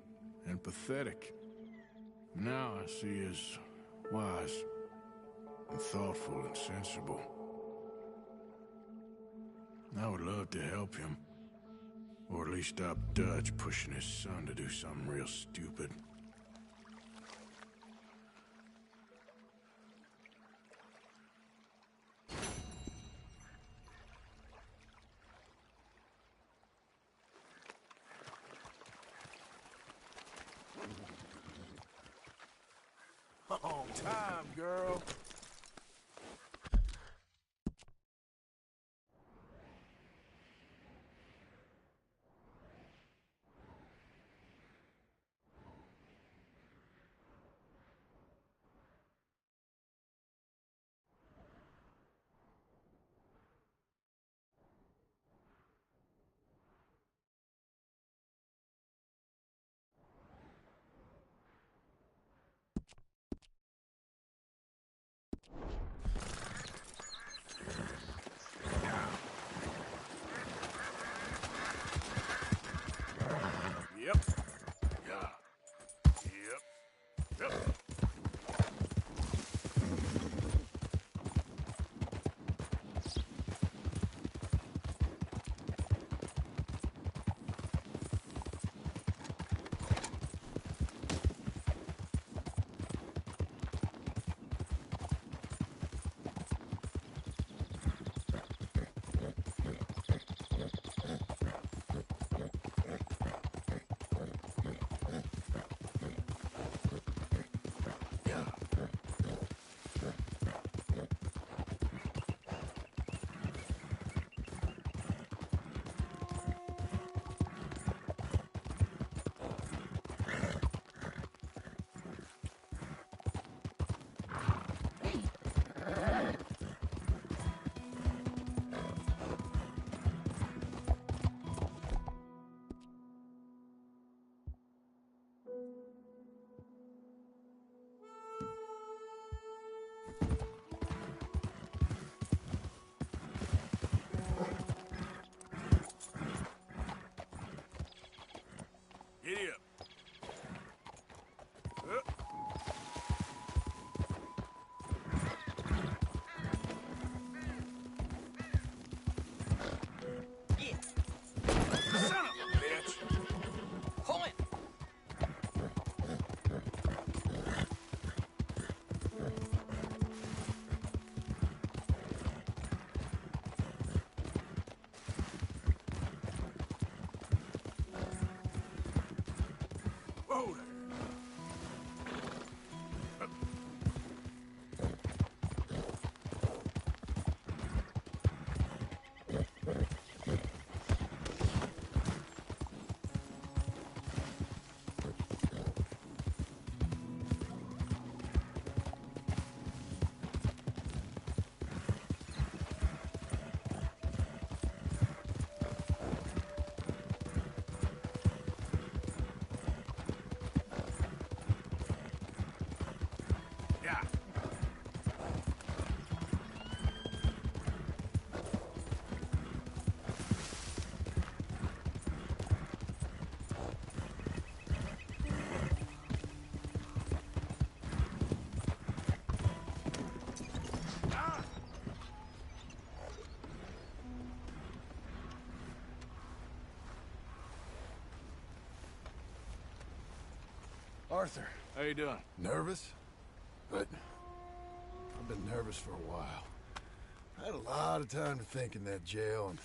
Speaker 1: and pathetic. Now I see as wise and thoughtful and sensible. I would love to help him, or at least stop Dutch pushing his son to do something real stupid. On time, girl.
Speaker 16: Arthur.
Speaker 1: How you doing?
Speaker 16: Nervous? But I've been nervous for a while. I had a lot of time to think in that jail, and I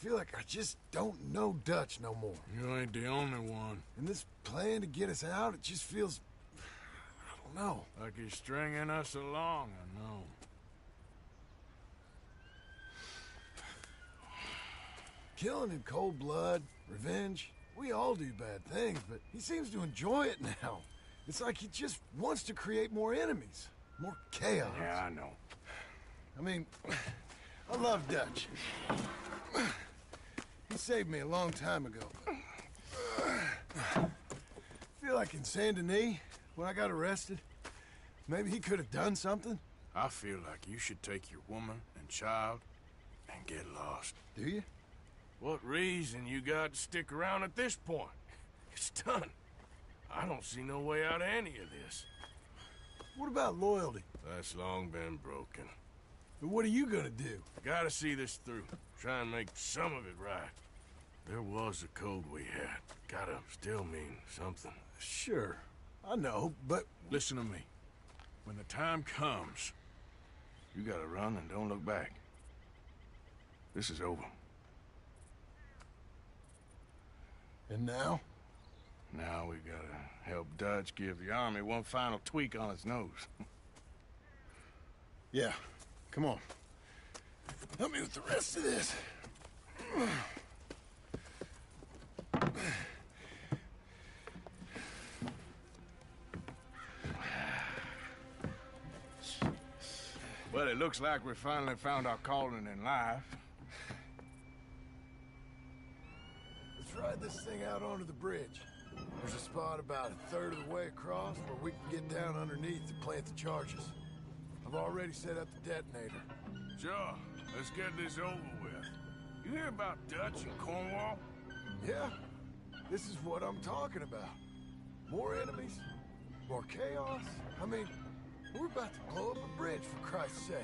Speaker 16: feel like I just don't know Dutch no more.
Speaker 1: You ain't the only one.
Speaker 16: And this plan to get us out, it just feels... I don't know.
Speaker 1: Like he's stringing us along, I know.
Speaker 16: Killing in cold blood, revenge, we all do bad things, but he seems to enjoy it now. It's like he just wants to create more enemies, more chaos.
Speaker 1: Yeah, I know.
Speaker 16: I mean, I love Dutch. He saved me a long time ago. I feel like in Saint Denis, when I got arrested, maybe he could have done something.
Speaker 1: I feel like you should take your woman and child and get lost.
Speaker 16: Do you?
Speaker 1: What reason you got to stick around at this point? It's done. I don't see no way out of any of this.
Speaker 16: What about loyalty?
Speaker 1: That's long been broken.
Speaker 16: But what are you gonna do?
Speaker 1: Gotta see this through. Try and make some of it right. There was a code we had. Gotta still mean something.
Speaker 16: Sure, I know, but...
Speaker 1: Listen to me. When the time comes, you gotta run and don't look back. This is over.
Speaker 16: And now?
Speaker 1: Now we gotta help Dutch give the army one final tweak on its nose.
Speaker 16: Yeah, come on. Help me with the rest of this.
Speaker 1: Well, it looks like we finally found our calling in life.
Speaker 16: Let's ride this thing out onto the bridge. There's a spot about a third of the way across where we can get down underneath to plant the charges. I've already set up the detonator.
Speaker 1: Sure, let's get this over with. You hear about Dutch and Cornwall?
Speaker 16: Yeah, this is what I'm talking about. More enemies, more chaos. I mean, we're about to blow up a bridge, for Christ's sake.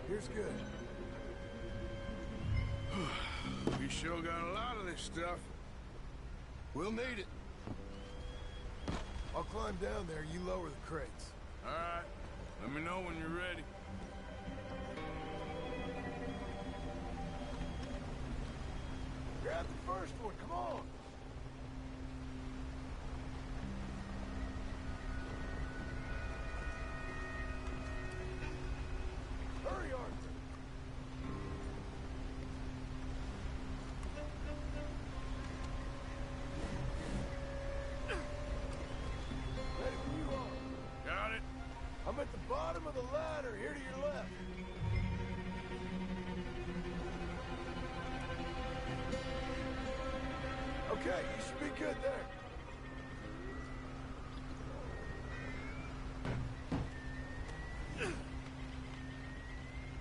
Speaker 16: Here's good.
Speaker 1: We sure got a lot of this stuff.
Speaker 16: We'll need it. I'll climb down there, you lower the crates.
Speaker 1: All right. Let me know when you're ready.
Speaker 16: Grab the first one, come on! Hurry, Arthur! Ready when you are.
Speaker 1: Got it.
Speaker 16: I'm at the bottom of the ladder, here to your left. Okay, you should be good there.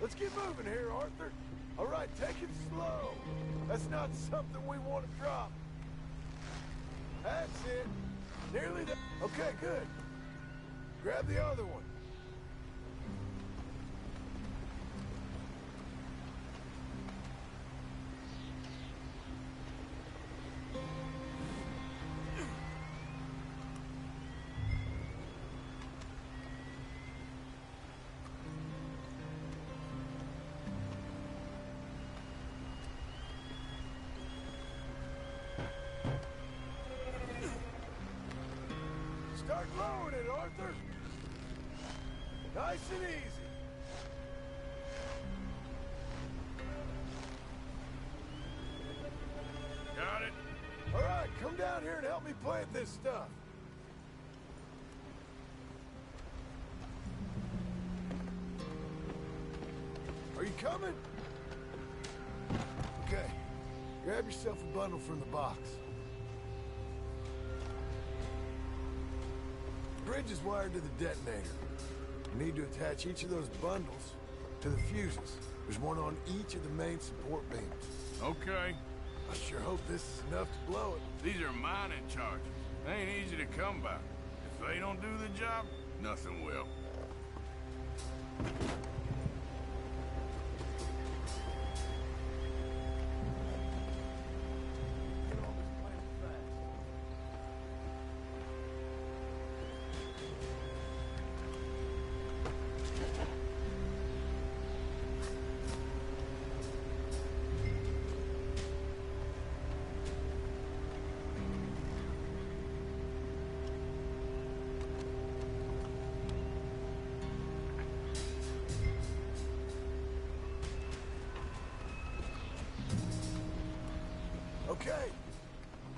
Speaker 16: Let's get moving here, Arthur. All right, take it slow. That's not something we want to drop. That's it. Nearly there. Okay, good. Grab the other one. Start lowering it, Arthur. Nice and easy. down here and help me plant this stuff. Are you coming? Okay. Grab yourself a bundle from the box. The bridge is wired to the detonator. You need to attach each of those bundles to the fuses. There's one on each of the main support beams.
Speaker 1: Okay.
Speaker 16: I sure hope this is enough to blow it.
Speaker 1: These are mining charges. They ain't easy to come by. If they don't do the job, nothing will.
Speaker 16: Okay.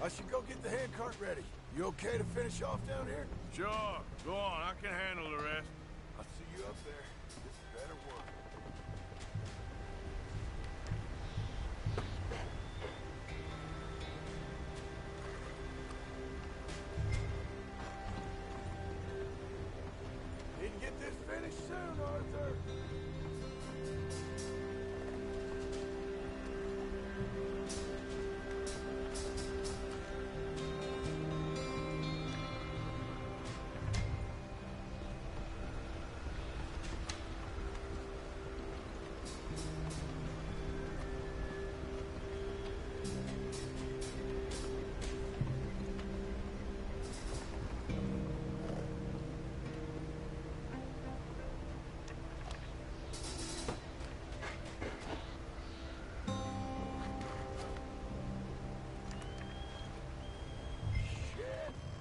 Speaker 16: I should go get the handcart ready. You okay to finish off down here?
Speaker 1: Sure. Go on. I can handle the rest.
Speaker 16: I'll see you up there. This better work. Need to get this finished soon, Arthur.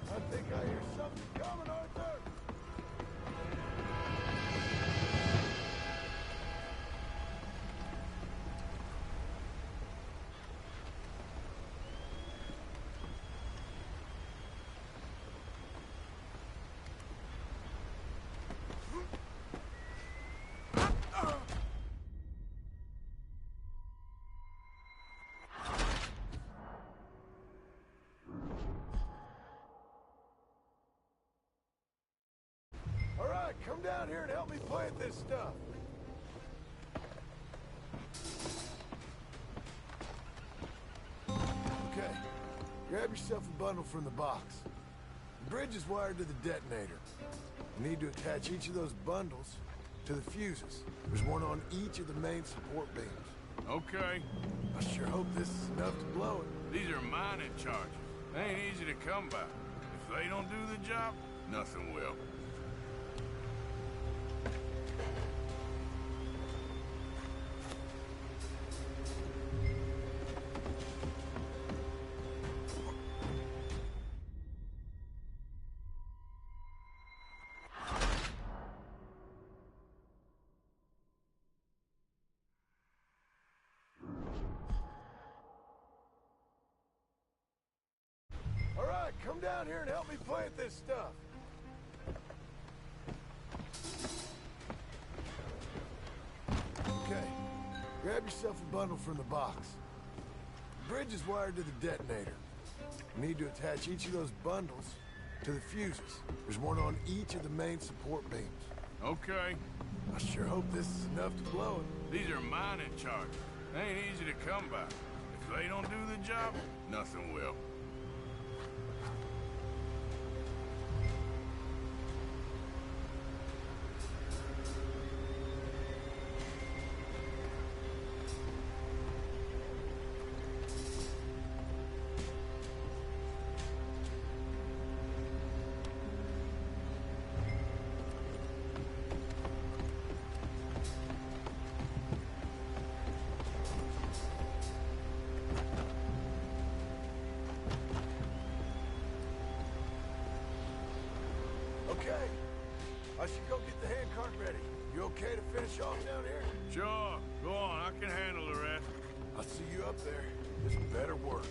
Speaker 16: I think I hear something coming, Arthur! All right, come down here and help me plant this stuff. Okay, grab yourself a bundle from the box. The bridge is wired to the detonator. You need to attach each of those bundles to the fuses. There's one on each of the main support beams.
Speaker 1: Okay.
Speaker 16: I sure hope this is enough to blow it.
Speaker 1: These are mining charges. They ain't easy to come by. If they don't do the job, nothing will.
Speaker 16: All right, come down here and help me plant this stuff. Okay, grab yourself a bundle from the box. The bridge is wired to the detonator. You need to attach each of those bundles to the fuses. There's one on each of the main support beams.
Speaker 1: Okay.
Speaker 16: I sure hope this is enough to blow it.
Speaker 1: These are mining charges. They ain't easy to come by. If they don't do the job, nothing will.
Speaker 16: Okay, I should go get the handcart ready. You okay to finish off down here?
Speaker 1: Sure. Go on. I can handle the rest.
Speaker 16: I'll see you up there. This better work.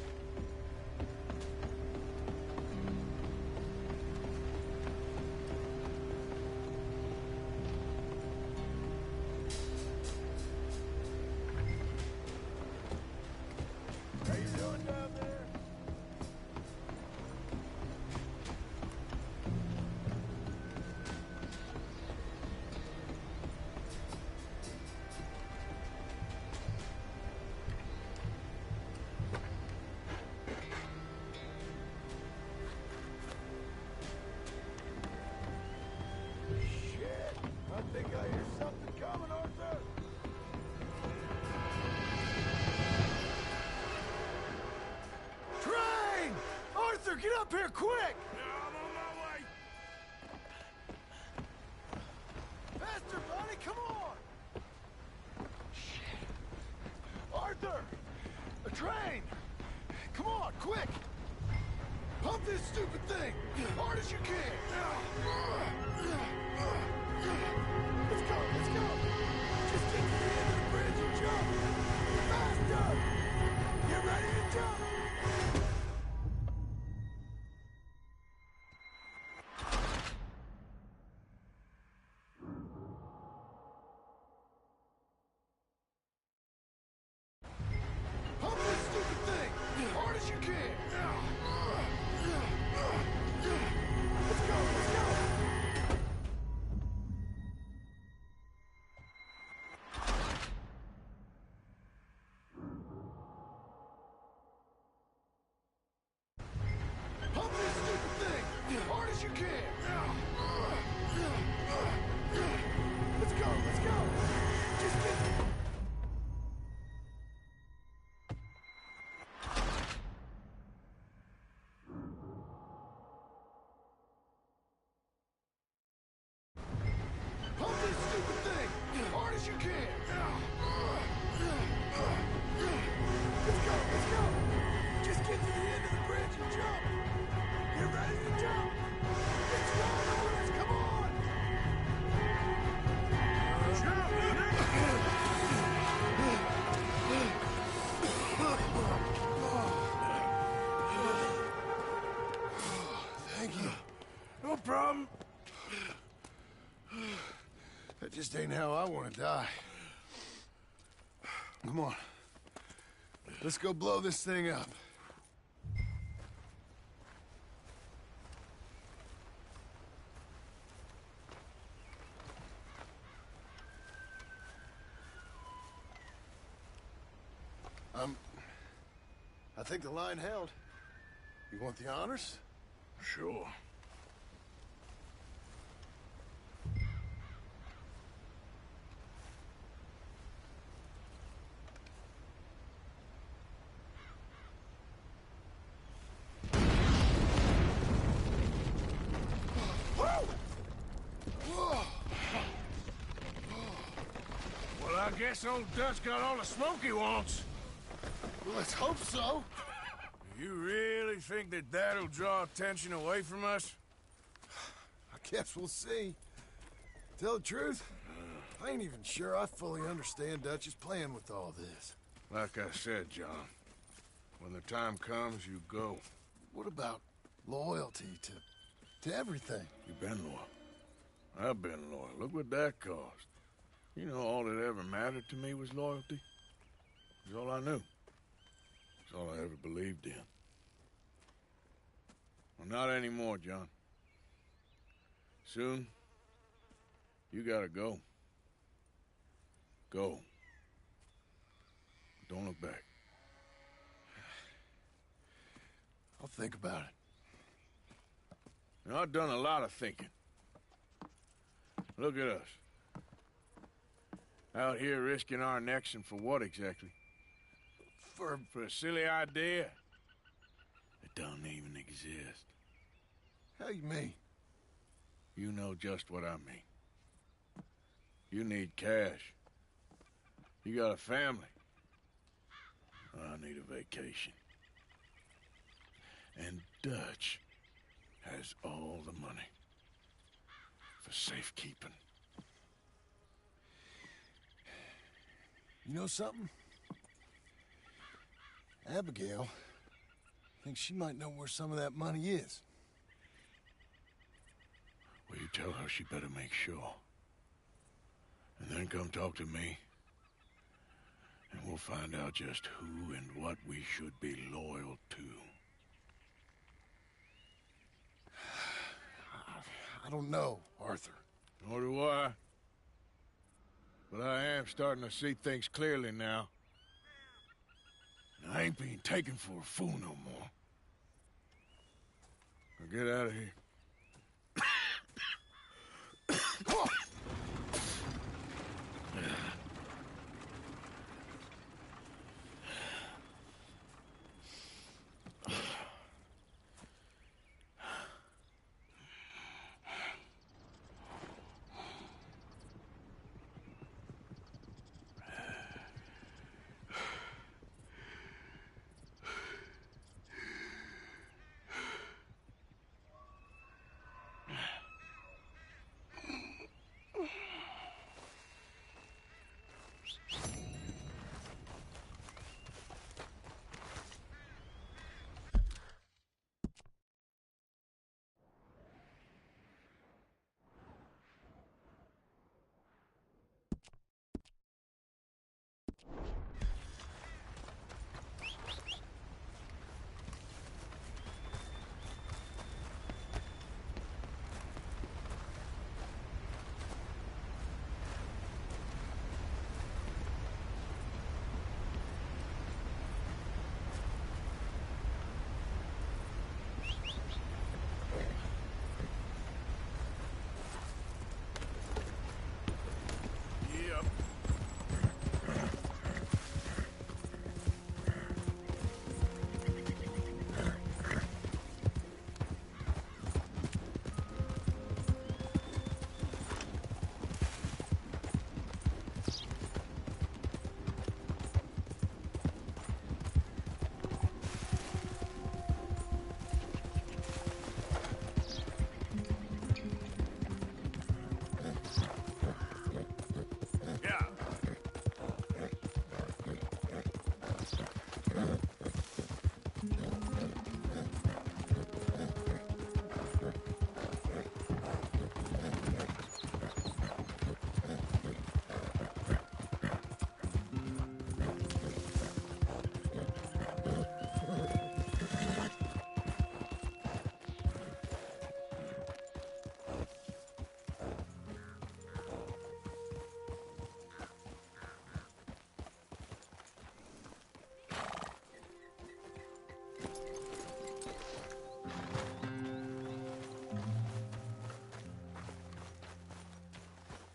Speaker 16: Arthur, get up here, quick!
Speaker 1: I'm on my way.
Speaker 16: Faster, buddy, come on! Shit. Arthur! A train! Come on, quick! Pump this stupid thing! Hard as you can! Let's go, let's go! Just get to the end of the bridge and jump! Faster! Get ready to jump! Pump this stupid thing! Hard as you can! Let's go, let's go! Pump this stupid thing! Hard as you can! Let's go, let's go! Just get... Pump this stupid thing! Hard as you can! Let's go, let's go! Just get to the end of the bridge and jump! Get ready to jump! It's going on us, come on! Thank you.
Speaker 1: No problem.
Speaker 16: That just ain't how I want to die. Come on. Let's go blow this thing up. I think the line held. You want the honors?
Speaker 1: Sure. Well, I guess old Dutch got all the smoke he wants.
Speaker 16: Well, let's hope so.
Speaker 1: You really think that that'll draw attention away from us?
Speaker 16: I guess we'll see. Tell the truth, I ain't even sure I fully understand Dutch's plan with all this.
Speaker 1: Like I said, John, when the time comes, you go.
Speaker 16: What about loyalty to everything?
Speaker 1: You've been loyal. I've been loyal. Look what that cost. You know, all that ever mattered to me was loyalty. It's all I knew. It's all I ever believed in. Well, not anymore, John. Soon, you gotta go. Go. Don't look back.
Speaker 16: I'll think about it.
Speaker 1: Now, I've done a lot of thinking. Look at us. Out here risking our necks, and for what exactly? For a silly idea that don't even exist.
Speaker 16: How you mean?
Speaker 1: You know just what I mean. You need cash. You got a family. I need a vacation. And Dutch has all the money for safekeeping.
Speaker 16: You know something? Abigail thinks she might know where some of that money is.
Speaker 1: Well, you tell her she better make sure. And then come talk to me. And we'll find out just who and what we should be loyal to.
Speaker 16: I don't know, Arthur.
Speaker 1: Nor do I. But I am starting to see things clearly now. I ain't being taken for a fool no more. Now get out of here.
Speaker 16: Come on!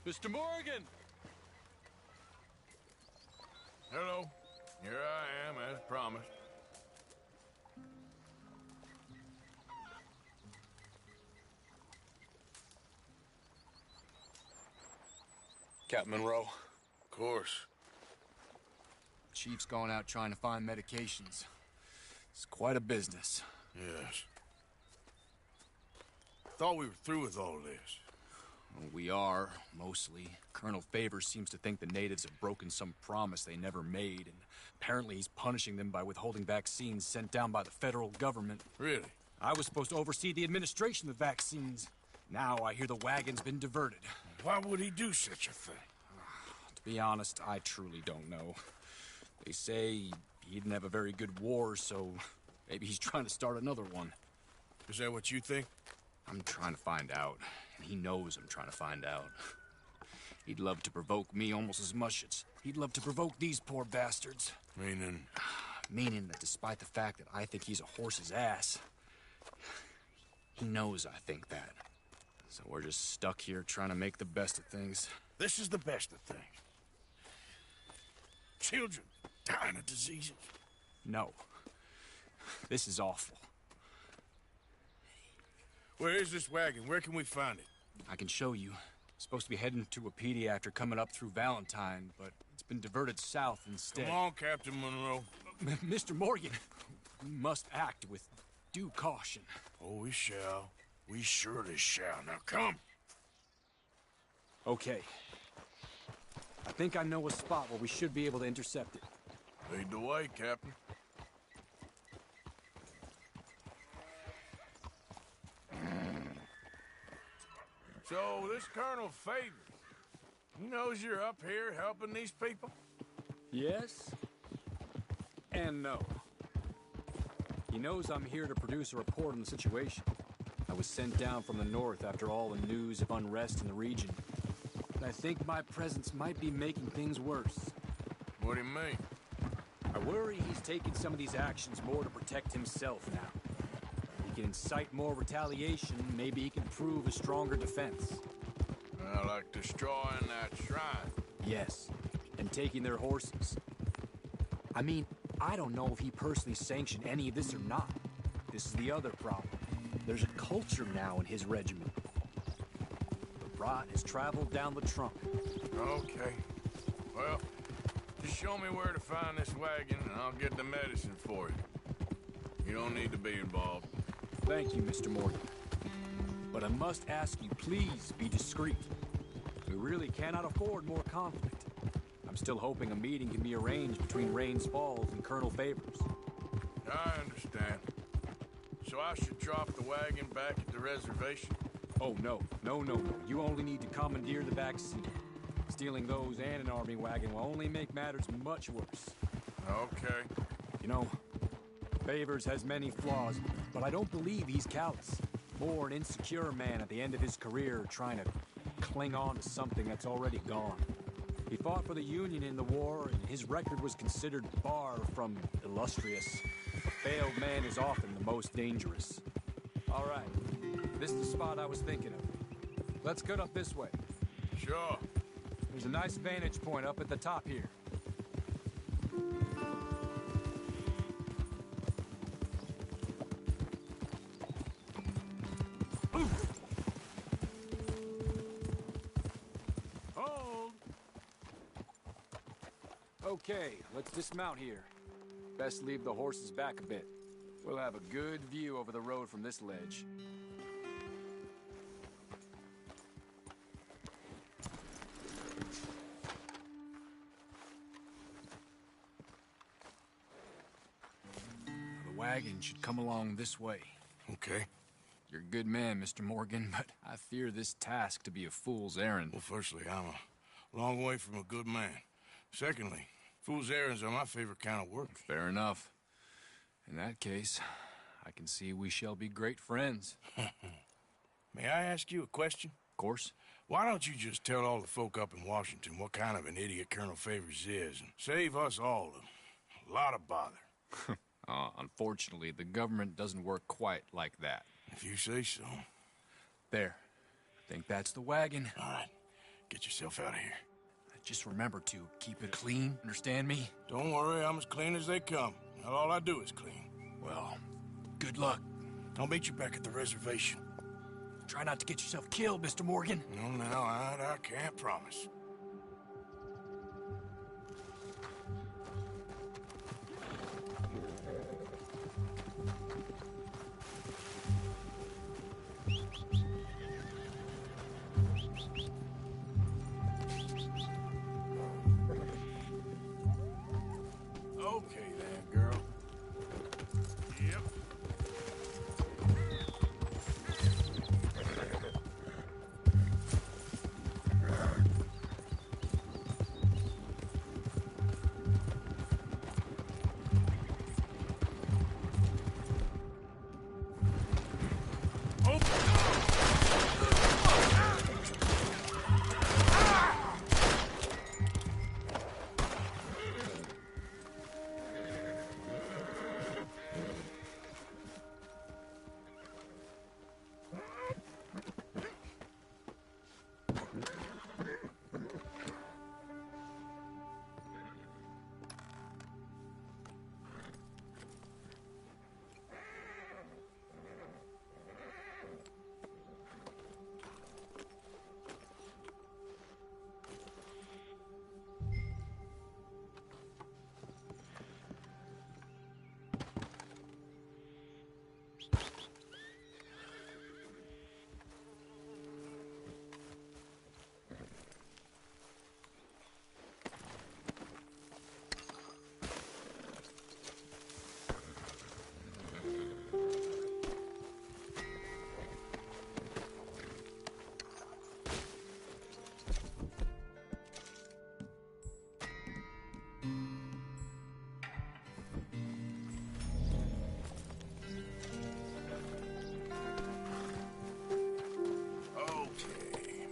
Speaker 13: Mr. Morgan!
Speaker 14: Hello. Here I am, as promised.
Speaker 5: Captain Monroe.
Speaker 14: Of course.
Speaker 5: Chief's gone out trying to find medications. It's quite a business.
Speaker 14: Yes. Thought we were through with all this.
Speaker 5: Well, we are, mostly. Colonel Favors seems to think the natives have broken some promise they never made, and apparently he's punishing them by withholding vaccines sent down by the federal government.
Speaker 14: Really?
Speaker 5: I was supposed to oversee the administration of the vaccines. Now I hear the wagon's been diverted.
Speaker 1: Why would he do such a thing?
Speaker 5: To be honest, I truly don't know. They say he didn't have a very good war, so maybe he's trying to start another one.
Speaker 14: Is that what you think?
Speaker 5: I'm trying to find out, and he knows I'm trying to find out. He'd love to provoke me almost as much as he'd love to provoke these poor bastards.
Speaker 14: Meaning?
Speaker 5: Meaning that despite the fact that I think he's a horse's ass, he knows I think that. So we're just stuck here trying to make the best of things.
Speaker 1: This is the best of things. Children dying of diseases.
Speaker 5: No. This is awful.
Speaker 14: Where is this wagon? Where can we find it?
Speaker 5: I can show you. Supposed to be heading to Wapiti after coming up through Valentine, but it's been diverted south instead.
Speaker 14: Come on, Captain Monroe.
Speaker 5: Mr. Morgan, we must act with due caution.
Speaker 1: Oh, we shall. We surely shall. Now come.
Speaker 5: Okay. I think I know a spot where we should be able to intercept it.
Speaker 14: Lead the way, Captain. So, this Colonel Favors, he knows you're up here helping these people?
Speaker 13: Yes. And no. He knows I'm here to produce a report on the situation. I was sent down from the north after all the news of unrest in the region. But I think my presence might be making things worse.
Speaker 14: What do you mean?
Speaker 13: I worry he's taking some of these actions more to protect himself now. He can incite more retaliation, maybe he can prove a stronger defense.
Speaker 14: Like destroying that shrine.
Speaker 13: Yes, and taking their horses.
Speaker 5: I mean, I don't know if he personally sanctioned any of this or not. This is the other problem. There's a culture now in his regiment. The rot has traveled down the trunk.
Speaker 14: Okay. Well, just show me where to find this wagon, and I'll get the medicine for you. You don't need to be involved.
Speaker 13: Thank you, Mr. Morgan. But I must ask you, please be discreet. We really cannot afford more conflict. I'm still hoping a meeting can be arranged between Rains Falls and Colonel Favors.
Speaker 14: I understand. So I should drop the wagon back at the reservation?
Speaker 13: Oh, no. No. You only need to commandeer the vaccine. Stealing those and an army wagon will only make matters much worse.
Speaker 14: Okay.
Speaker 13: You know, Favors has many flaws, but I don't believe he's callous. More an insecure man at the end of his career trying to cling on to something that's already gone. He fought for the Union in the war, and his record was considered far from illustrious. A failed man is often the most dangerous. All right, this is the spot I was thinking of. Let's get up this way.
Speaker 14: Sure.
Speaker 13: There's a nice vantage point up at the top here. Hold! Okay, let's dismount here. Best leave the horses back a bit. We'll have a good view over the road from this ledge. The wagon should come along this way.
Speaker 14: Okay.
Speaker 13: You're a good man, Mr. Morgan, but I fear this task to be a fool's errand.
Speaker 14: Well, firstly, I'm a long way from a good man. Secondly, fool's errands are my favorite kind of work.
Speaker 13: Fair enough. In that case, I can see we shall be great friends.
Speaker 14: May I ask you a question?
Speaker 13: Of course.
Speaker 14: Why don't you just tell all the folk up in Washington what kind of an idiot Colonel Favors is and save us all a lot of bother?
Speaker 13: Unfortunately, the government doesn't work quite like that.
Speaker 14: If you say so.
Speaker 13: There. I think that's the wagon.
Speaker 14: All right.
Speaker 1: Get yourself out of here.
Speaker 5: Just remember to keep it clean, understand me?
Speaker 1: Don't worry, I'm as clean as they come. Not all I do is clean.
Speaker 5: Well, good luck.
Speaker 1: I'll meet you back at the reservation.
Speaker 5: Try not to get yourself killed, Mr. Morgan.
Speaker 1: No, now, I can't promise. Okay then, girl. Yep.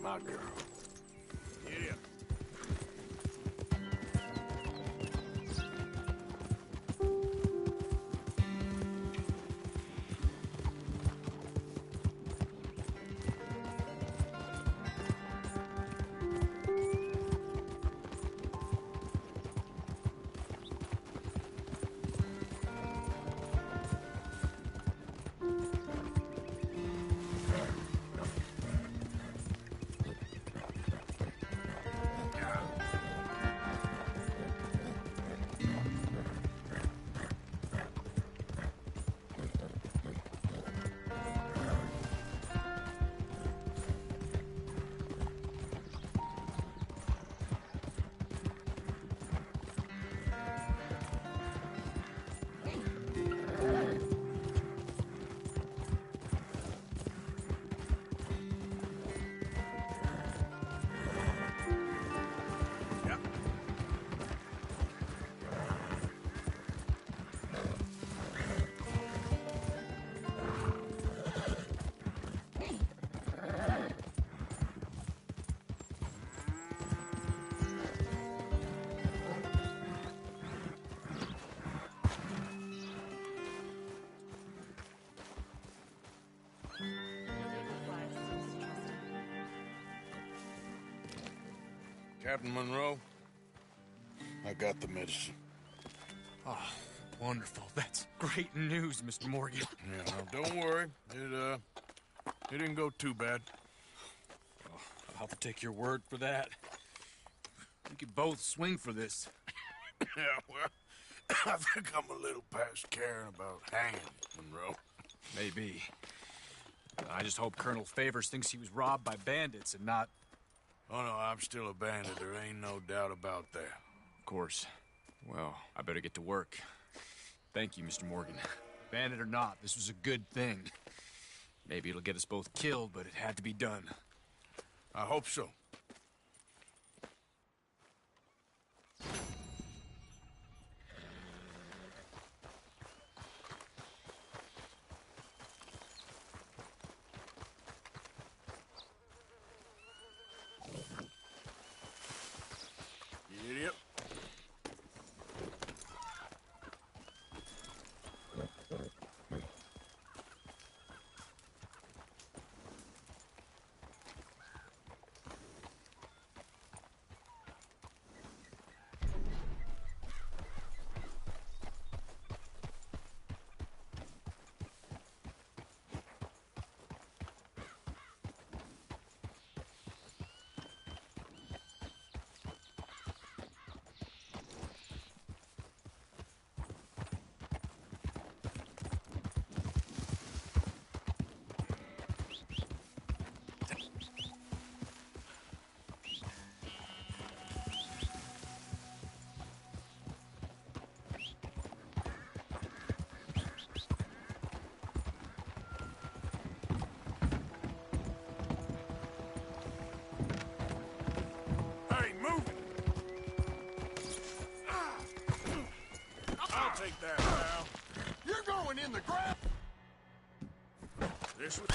Speaker 1: My girl. Yeah. Captain Monroe, I got the medicine.
Speaker 5: Oh, wonderful. That's great news, Mr. Morgan.
Speaker 1: Yeah, now, don't worry. It didn't go too bad.
Speaker 5: Oh, I'll have to take your word for that. We could both swing for this.
Speaker 1: Yeah, well, I think I'm a little past caring about hanging, Monroe.
Speaker 5: Maybe. I just hope Colonel Favors thinks he was robbed by bandits and not...
Speaker 1: Oh, no, I'm still a bandit. There ain't no doubt about that.
Speaker 5: Of course. Well, I better get to work. Thank you, Mr. Morgan. Bandit or not, this was a good thing. Maybe it'll get us both killed, but it had to be done.
Speaker 1: I hope so. Idiot. take that, pal.
Speaker 3: You're going in the ground!
Speaker 1: This was...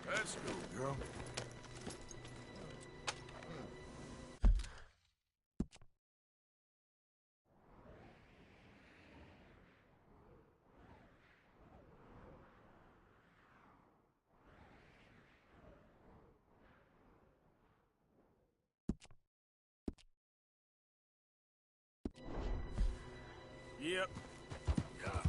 Speaker 1: Let's go, girl. Yep. Yeah.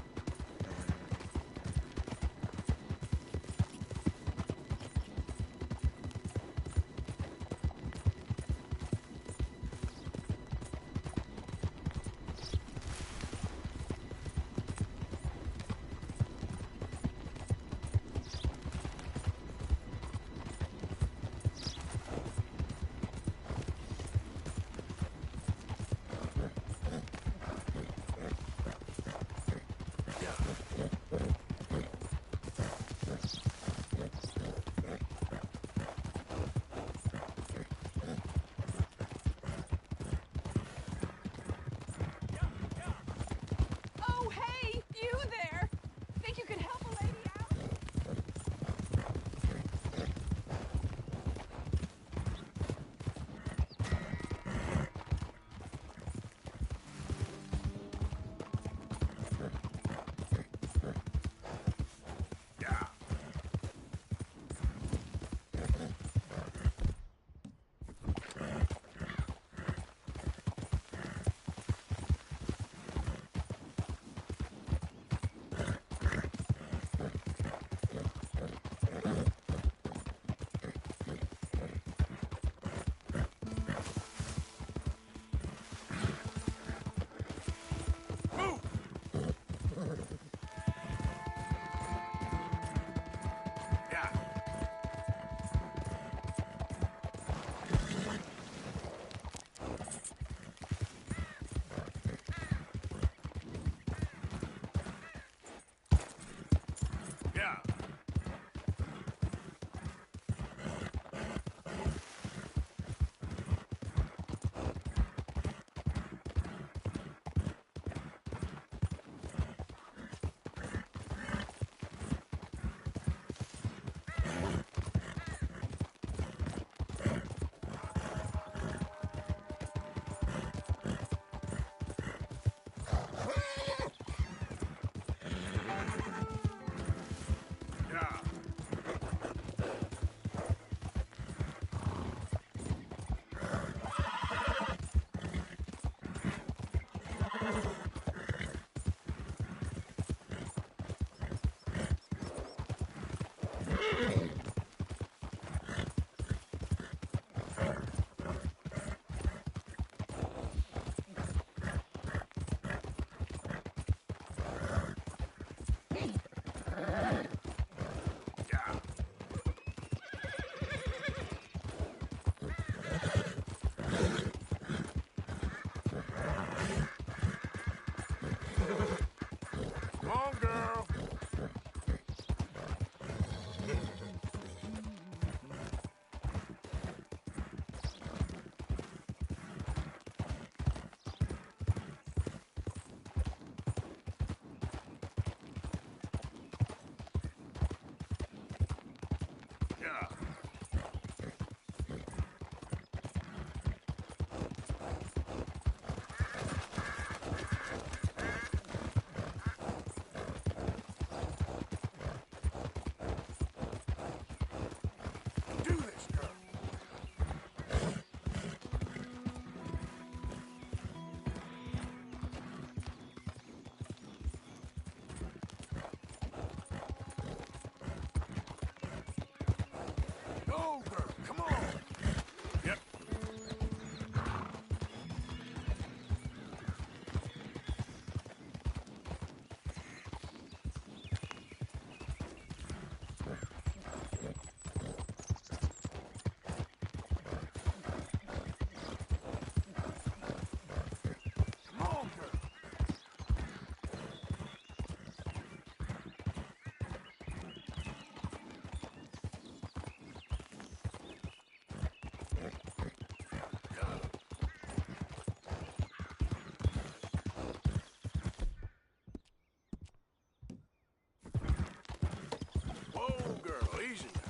Speaker 14: Oh, easy now.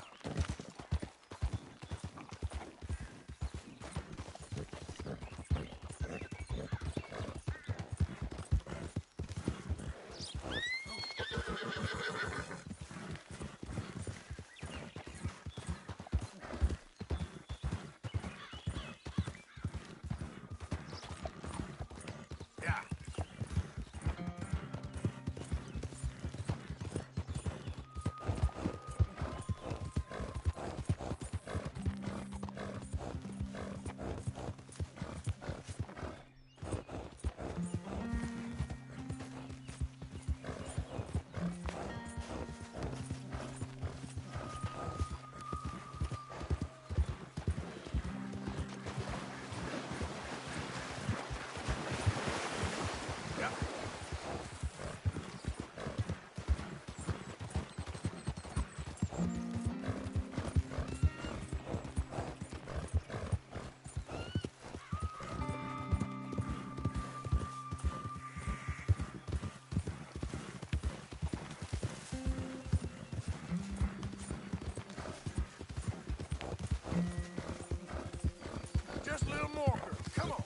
Speaker 14: Just a little more, girl. Come on.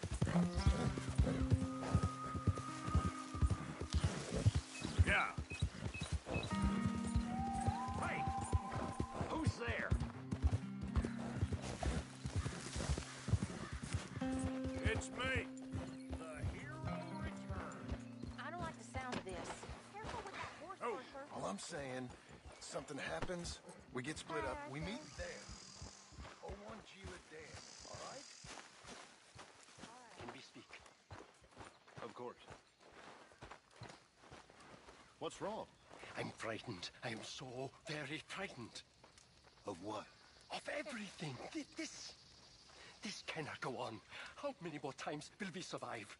Speaker 14: Yeah. Hey, who's there? It's me. The hero returned.
Speaker 17: I don't like the sound of this. Careful with that horse, Arthur.
Speaker 16: All I'm saying, something happens, we get split up, we meet there. 01 Gila Dam, all right?
Speaker 18: Can we speak? Of course. What's wrong? I'm frightened. I am so very frightened. Of what? Of everything. This cannot go on. How many more times will we survive?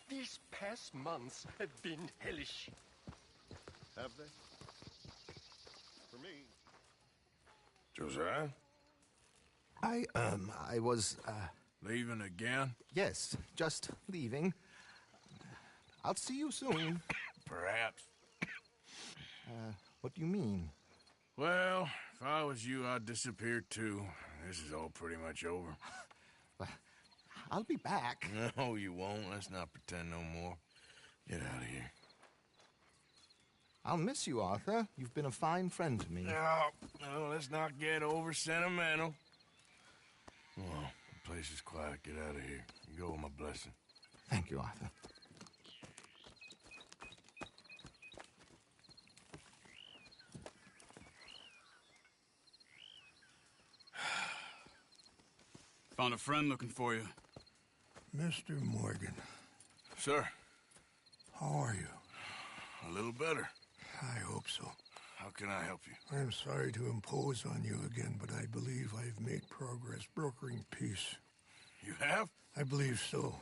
Speaker 18: These past months have been hellish.
Speaker 15: Have they? For me.
Speaker 14: Josiah?
Speaker 19: I was,
Speaker 14: Leaving again?
Speaker 19: yes, just leaving. I'll see you soon.
Speaker 14: Perhaps.
Speaker 19: What do you mean?
Speaker 14: Well, if I was you, I'd disappear too. This is all pretty much over.
Speaker 19: I'll be back.
Speaker 14: No, you won't. Let's not pretend no more. Get out of here.
Speaker 19: I'll miss you, Arthur. You've been a fine friend to me.
Speaker 14: No, let's not get over sentimental. Well, the place is quiet. Get out of here. You go with my blessing.
Speaker 19: Thank you, Arthur.
Speaker 20: Found a friend looking for you.
Speaker 2: Mr. Morgan.
Speaker 14: Sir.
Speaker 2: How are you?
Speaker 14: A little better.
Speaker 2: I hope so.
Speaker 14: How can I help you?
Speaker 2: I'm sorry to impose on you again, but I believe I've made progress brokering peace.
Speaker 14: You have?
Speaker 2: I believe so.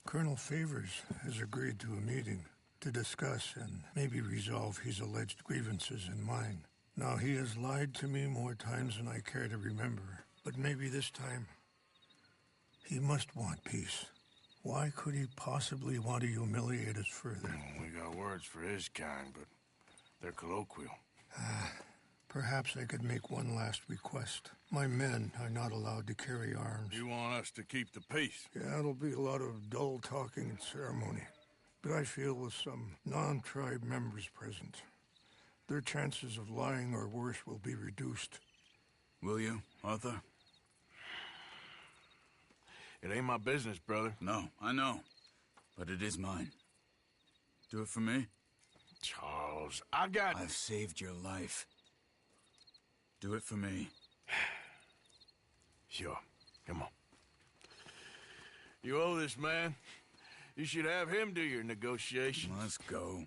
Speaker 2: Colonel Favors has agreed to a meeting to discuss and maybe resolve his alleged grievances and mine. Now, he has lied to me more times than I care to remember, but maybe this time he must want peace. Why could he possibly want to humiliate us further?
Speaker 14: We got words for his kind, but they're colloquial.
Speaker 2: Perhaps I could make one last request. My men are not allowed to carry arms.
Speaker 14: You want us to keep the peace?
Speaker 2: Yeah, it'll be a lot of dull talking and ceremony. But I feel with some non-tribe members present, their chances of lying or worse will be reduced.
Speaker 20: Will you, Arthur?
Speaker 14: It ain't my business, brother.
Speaker 20: No, I know. But it is mine. Do it for me?
Speaker 14: Charles,
Speaker 20: I've saved your life. Do it for me.
Speaker 14: Sure. Come on. You owe this man. You should have him do your negotiations.
Speaker 20: Let's go.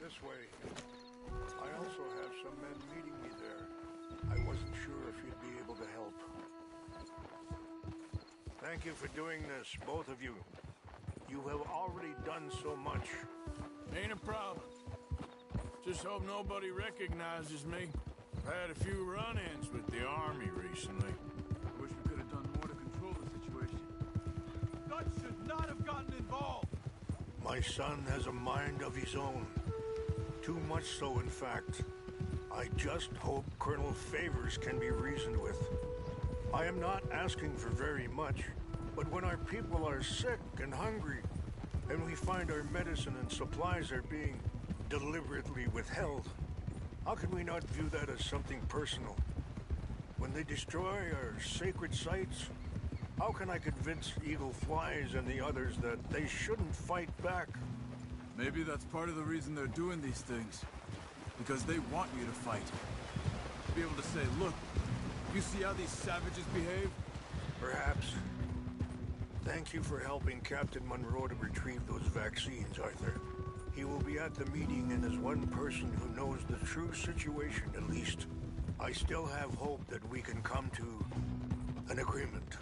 Speaker 2: This way. I also have some men meeting me there. I wasn't sure if you'd be able to help. Thank you for doing this, both of you. You have already done so much.
Speaker 14: Ain't a problem. Just hope nobody recognizes me. I've had a few run-ins with the army recently.
Speaker 6: Wish we could have done more to control the situation. Dutch should not have gotten involved.
Speaker 2: My son has a mind of his own. Too much so, in fact. I just hope Colonel Favors can be reasoned with. I am not asking for very much, but when our people are sick and hungry, and we find our medicine and supplies are being deliberately withheld, how can we not view that as something personal? When they destroy our sacred sites, how can I convince Eagle Flies and the others that they shouldn't fight back?
Speaker 20: Maybe that's part of the reason they're doing these things. Because they want you to fight. To be able to say, look, you see how these savages behave?
Speaker 2: Perhaps. Thank you for helping Captain Monroe to retrieve those vaccines, Arthur. He will be at the meeting, and as one person who knows the true situation, at least, I still have hope that we can come to an agreement.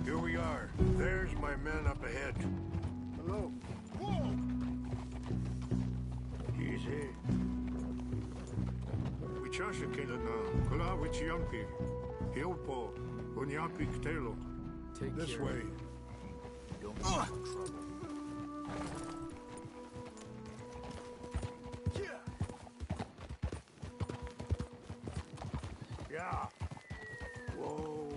Speaker 2: Here we are. There's my men up ahead. Hello. Whoa! Easy. Wyciążę kiedy na kola wyciągi. Hilpo, uniapi ktelo. This way.
Speaker 5: Don't get in trouble.
Speaker 2: Yeah. Whoa.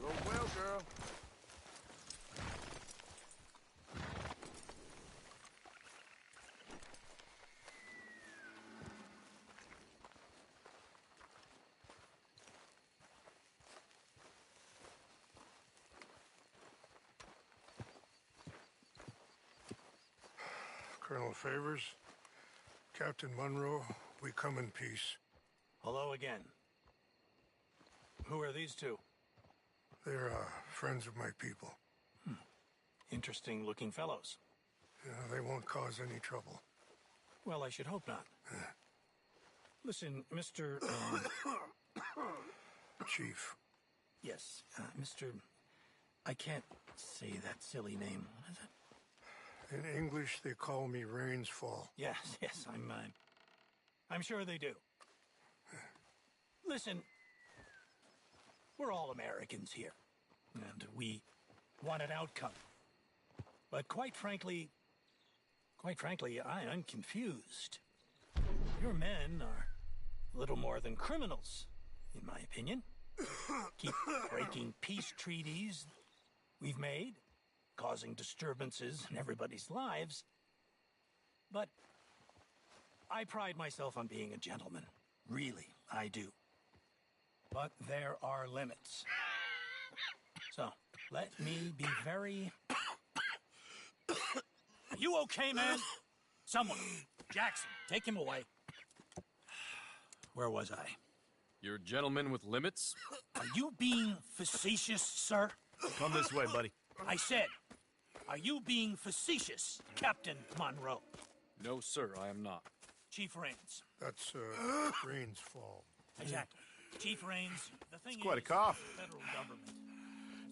Speaker 14: Roll well, girl.
Speaker 2: Colonel Favors, Captain Monroe, we come in peace.
Speaker 21: Hello again. Who are these two?
Speaker 2: They're friends of my people.
Speaker 21: Interesting looking fellows.
Speaker 2: Yeah, they won't cause any trouble.
Speaker 21: Well, I should hope not. Listen, Mr.
Speaker 2: Chief.
Speaker 21: Yes, Mr. I can't say that silly name. What is it?
Speaker 2: In English, they call me Rainsfall.
Speaker 21: Yes, I'm sure they do. Listen, we're all Americans here, and we want an outcome. But quite frankly, I'm confused. Your men are a little more than criminals, in my opinion. Keep breaking peace treaties we've made, causing disturbances in everybody's lives. But I pride myself on being a gentleman. Really, I do. But there are limits. So, let me be very... Are you okay, man? Someone. Jackson, take him away. Where was I?
Speaker 13: You're a gentleman with limits?
Speaker 21: Are you being facetious, sir?
Speaker 9: Come this way, buddy.
Speaker 21: I said, are you being facetious, Captain Monroe?
Speaker 13: No, sir, I am not.
Speaker 21: Chief Rains.
Speaker 2: That's, Rains' fault.
Speaker 21: Exactly. Chief Rains, the thing
Speaker 9: It's quite a
Speaker 21: is,
Speaker 9: cough.
Speaker 21: the federal government.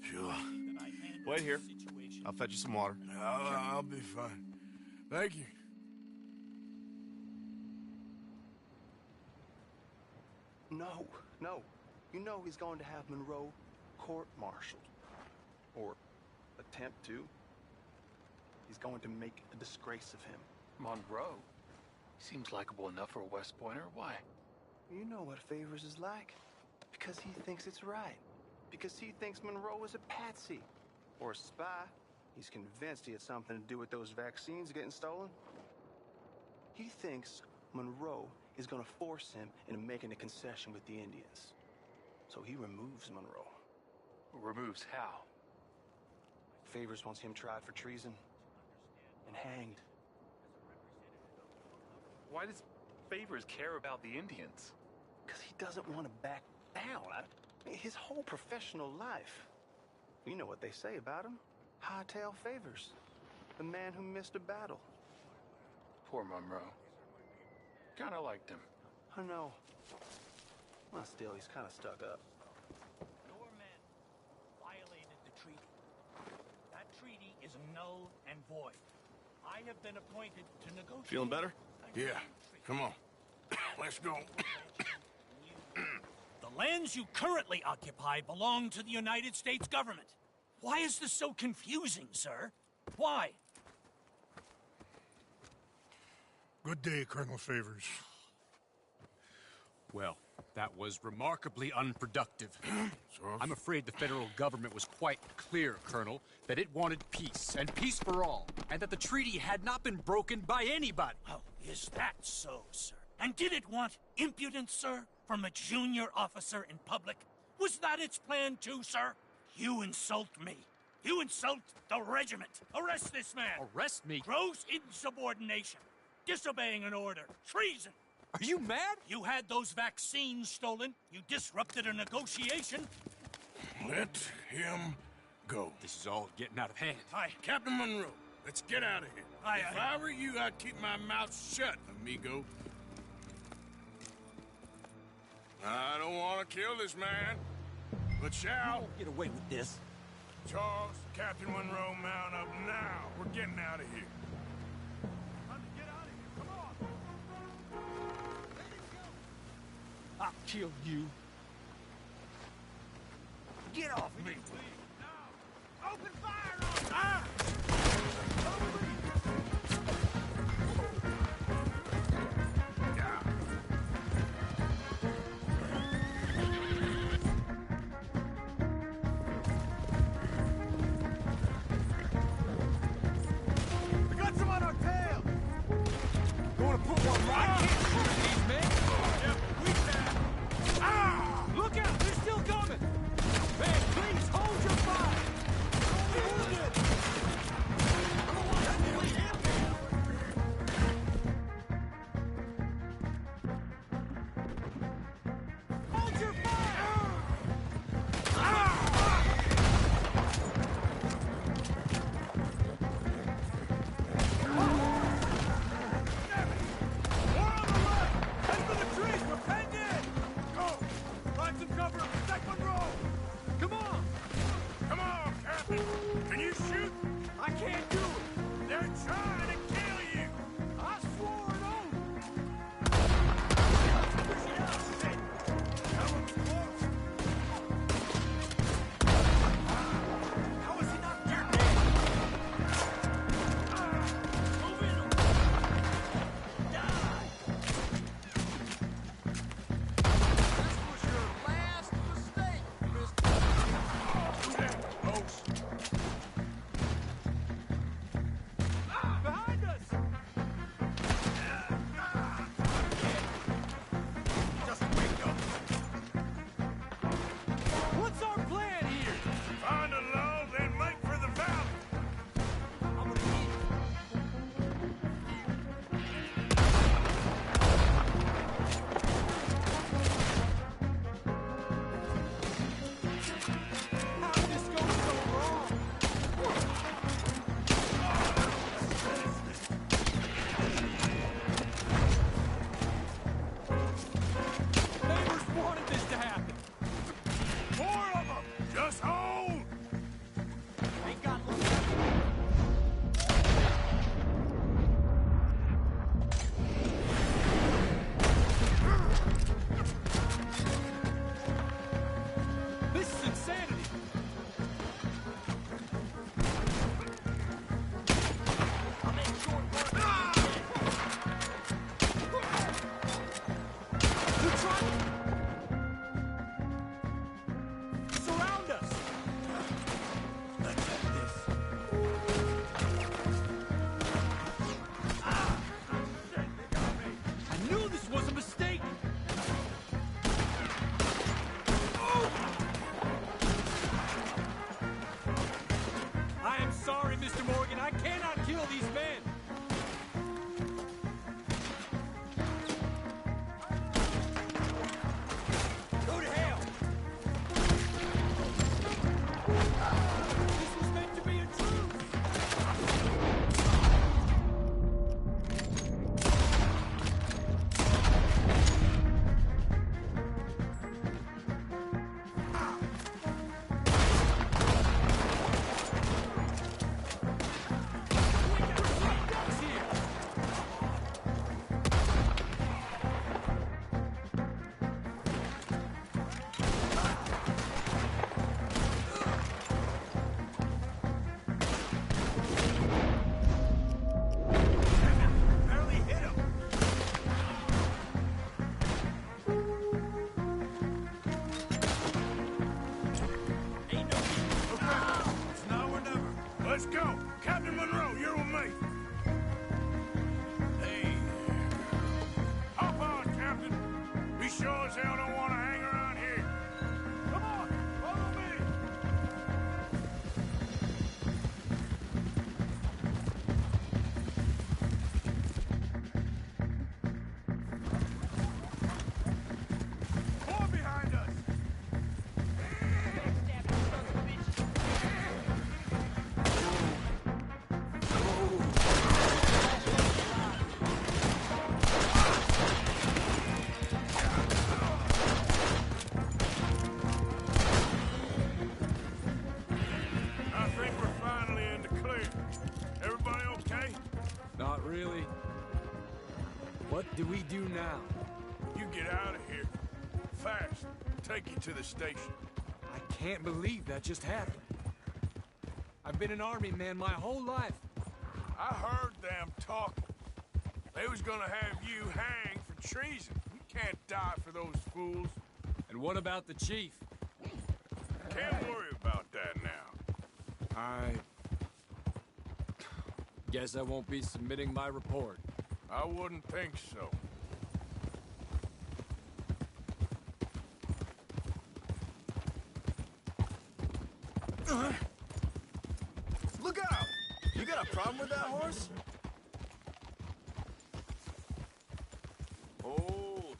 Speaker 9: Sure.
Speaker 21: that I handle
Speaker 9: Wait here.
Speaker 21: the situation.
Speaker 9: I'll fetch you some water.
Speaker 14: I'll be fine. Thank you.
Speaker 15: No. You know he's going to have Monroe court-martialed. Or attempt to. He's going to make a disgrace of him.
Speaker 7: Monroe? He seems likable enough for a West Pointer. Why?
Speaker 15: You know what Favors is like. Because he thinks it's right. Because he thinks Monroe is a patsy. Or a spy. He's convinced he had something to do with those vaccines getting stolen. He thinks Monroe is gonna force him into making a concession with the Indians. So he removes Monroe.
Speaker 7: Removes how?
Speaker 15: Favors wants him tried for treason and hanged.
Speaker 7: Why does Favors care about the Indians?
Speaker 15: Because he doesn't want to back down. His whole professional life. You know what they say about him. Hightail Favors. The man who missed a battle.
Speaker 7: Poor Monroe. Kinda liked him.
Speaker 15: I know. Well, still, he's kind of stuck up.
Speaker 21: Your men violated the treaty. That treaty is null and void. I have been appointed to negotiate...
Speaker 1: Feeling better? Yeah. Come on. Let's go.
Speaker 21: The lands you currently occupy belong to the United States government. Why is this so confusing, sir? Why?
Speaker 2: Good day, Colonel Favors.
Speaker 5: Well, that was remarkably unproductive. I'm afraid the federal government was quite clear, Colonel, that it wanted peace, and peace for all, and that the treaty had not been broken by anybody.
Speaker 21: Oh, is that so, sir? And did it want impudence, sir, from a junior officer in public? Was that its plan too, sir? You insult me. You insult the regiment. Arrest this man.
Speaker 5: Arrest me?
Speaker 21: Gross insubordination. Disobeying an order. Treason.
Speaker 5: Are you mad?
Speaker 21: You had those vaccines stolen. You disrupted a negotiation.
Speaker 1: Let him go.
Speaker 5: This is all getting out of hand.
Speaker 1: Hi, Captain Monroe. Let's get out of here. If I were you, I'd keep my mouth shut, amigo. I don't want to kill this man, but shall.
Speaker 21: Won't get away with this.
Speaker 1: Charles, Captain Monroe, mount up now. We're getting out of here.
Speaker 21: I'll kill you. Get off me!
Speaker 1: Open fire on us!
Speaker 21: We got some on our tail! Gonna put one right in front of these men? Yeah, we can. Ah! Look out! They're still coming! Man, please hold your
Speaker 13: do we do now?
Speaker 14: You get out of here. Fast. Take you to the station.
Speaker 13: I can't believe that just happened. I've been an army man my whole life.
Speaker 14: I heard them talking. They was gonna have you hanged for treason. You can't die for those fools.
Speaker 13: And what about the chief?
Speaker 14: Can't worry about that now.
Speaker 13: I guess I won't be submitting my report.
Speaker 14: I wouldn't think so.
Speaker 16: Look out! You got a problem with that horse?
Speaker 14: Oh.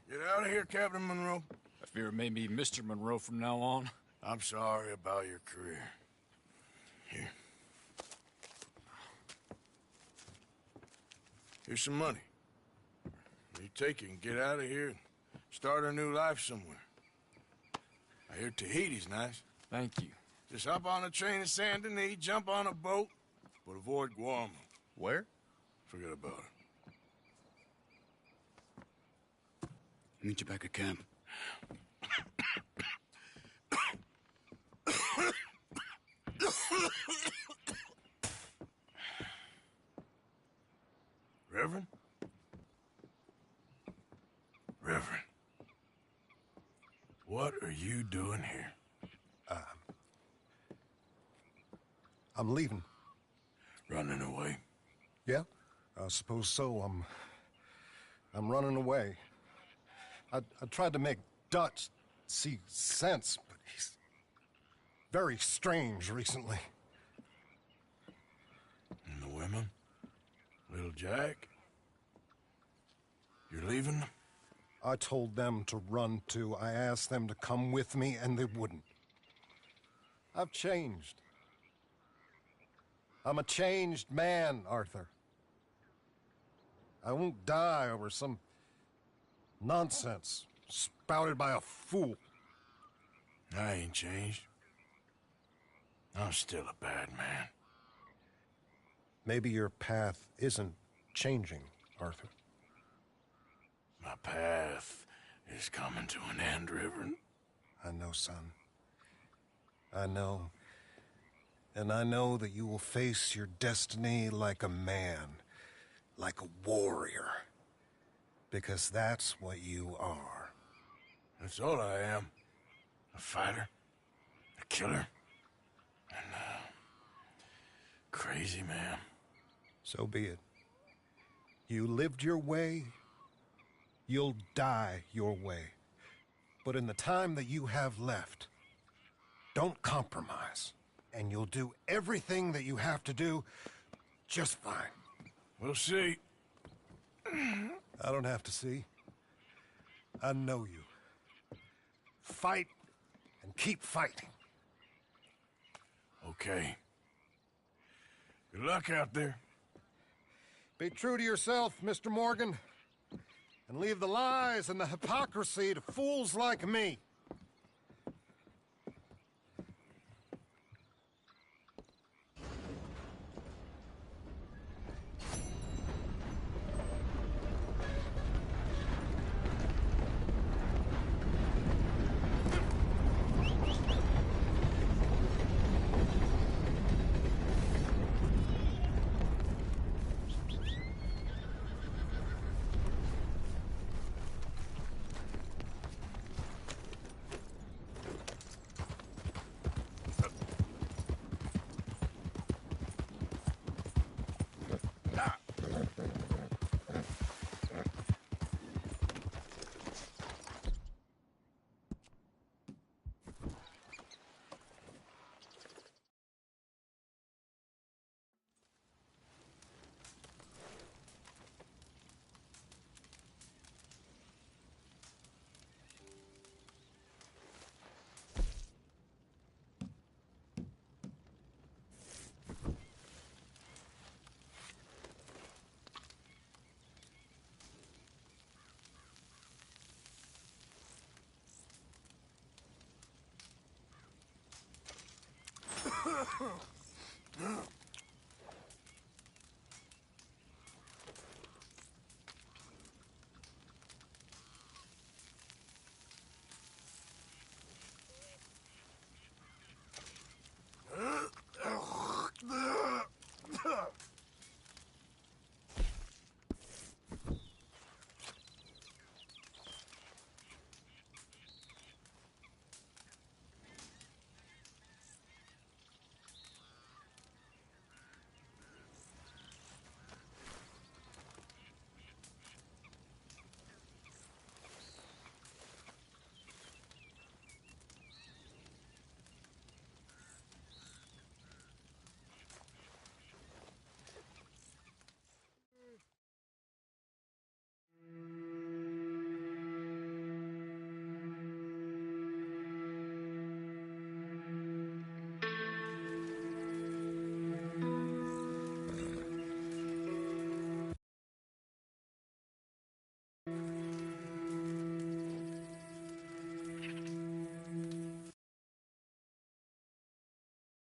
Speaker 14: Get out of here, Captain Monroe.
Speaker 13: I fear it may be Mr. Monroe from now on.
Speaker 14: I'm sorry about your career. Here. Here's some money. You take it and get out of here and start a new life somewhere. I hear Tahiti's nice.
Speaker 13: Thank you.
Speaker 14: Just hop on a train to Saint Denis, jump on a boat, but avoid Guam.
Speaker 6: Where?
Speaker 14: Forget about it.
Speaker 6: Meet you back at camp.
Speaker 14: Reverend? Reverend. What are you doing here?
Speaker 4: I'm leaving.
Speaker 14: Running away?
Speaker 4: Yeah, I suppose so. I'm running away. I tried to make Dutch see sense, but he's very strange recently.
Speaker 14: And the women? Little Jack? You're leaving them?
Speaker 4: I told them to run too. I asked them to come with me, and they wouldn't. I've changed. I'm a changed man, Arthur. I won't die over some nonsense spouted by a fool.
Speaker 14: I ain't changed. I'm still a bad man.
Speaker 4: Maybe your path isn't changing, Arthur.
Speaker 14: My path is coming to an end, Reverend.
Speaker 4: I know, son. I know. And I know that you will face your destiny like a man, like a warrior. Because that's what you are.
Speaker 14: That's all I am. A fighter, a killer, and a crazy man.
Speaker 4: So be it. You lived your way, you'll die your way. But in the time that you have left, don't compromise. And you'll do everything that you have to do just fine.
Speaker 14: We'll see.
Speaker 4: I don't have to see. I know you. Fight and keep fighting.
Speaker 14: Okay. Good luck out there.
Speaker 4: Be true to yourself, Mr. Morgan, and leave the lies and the hypocrisy to fools like me.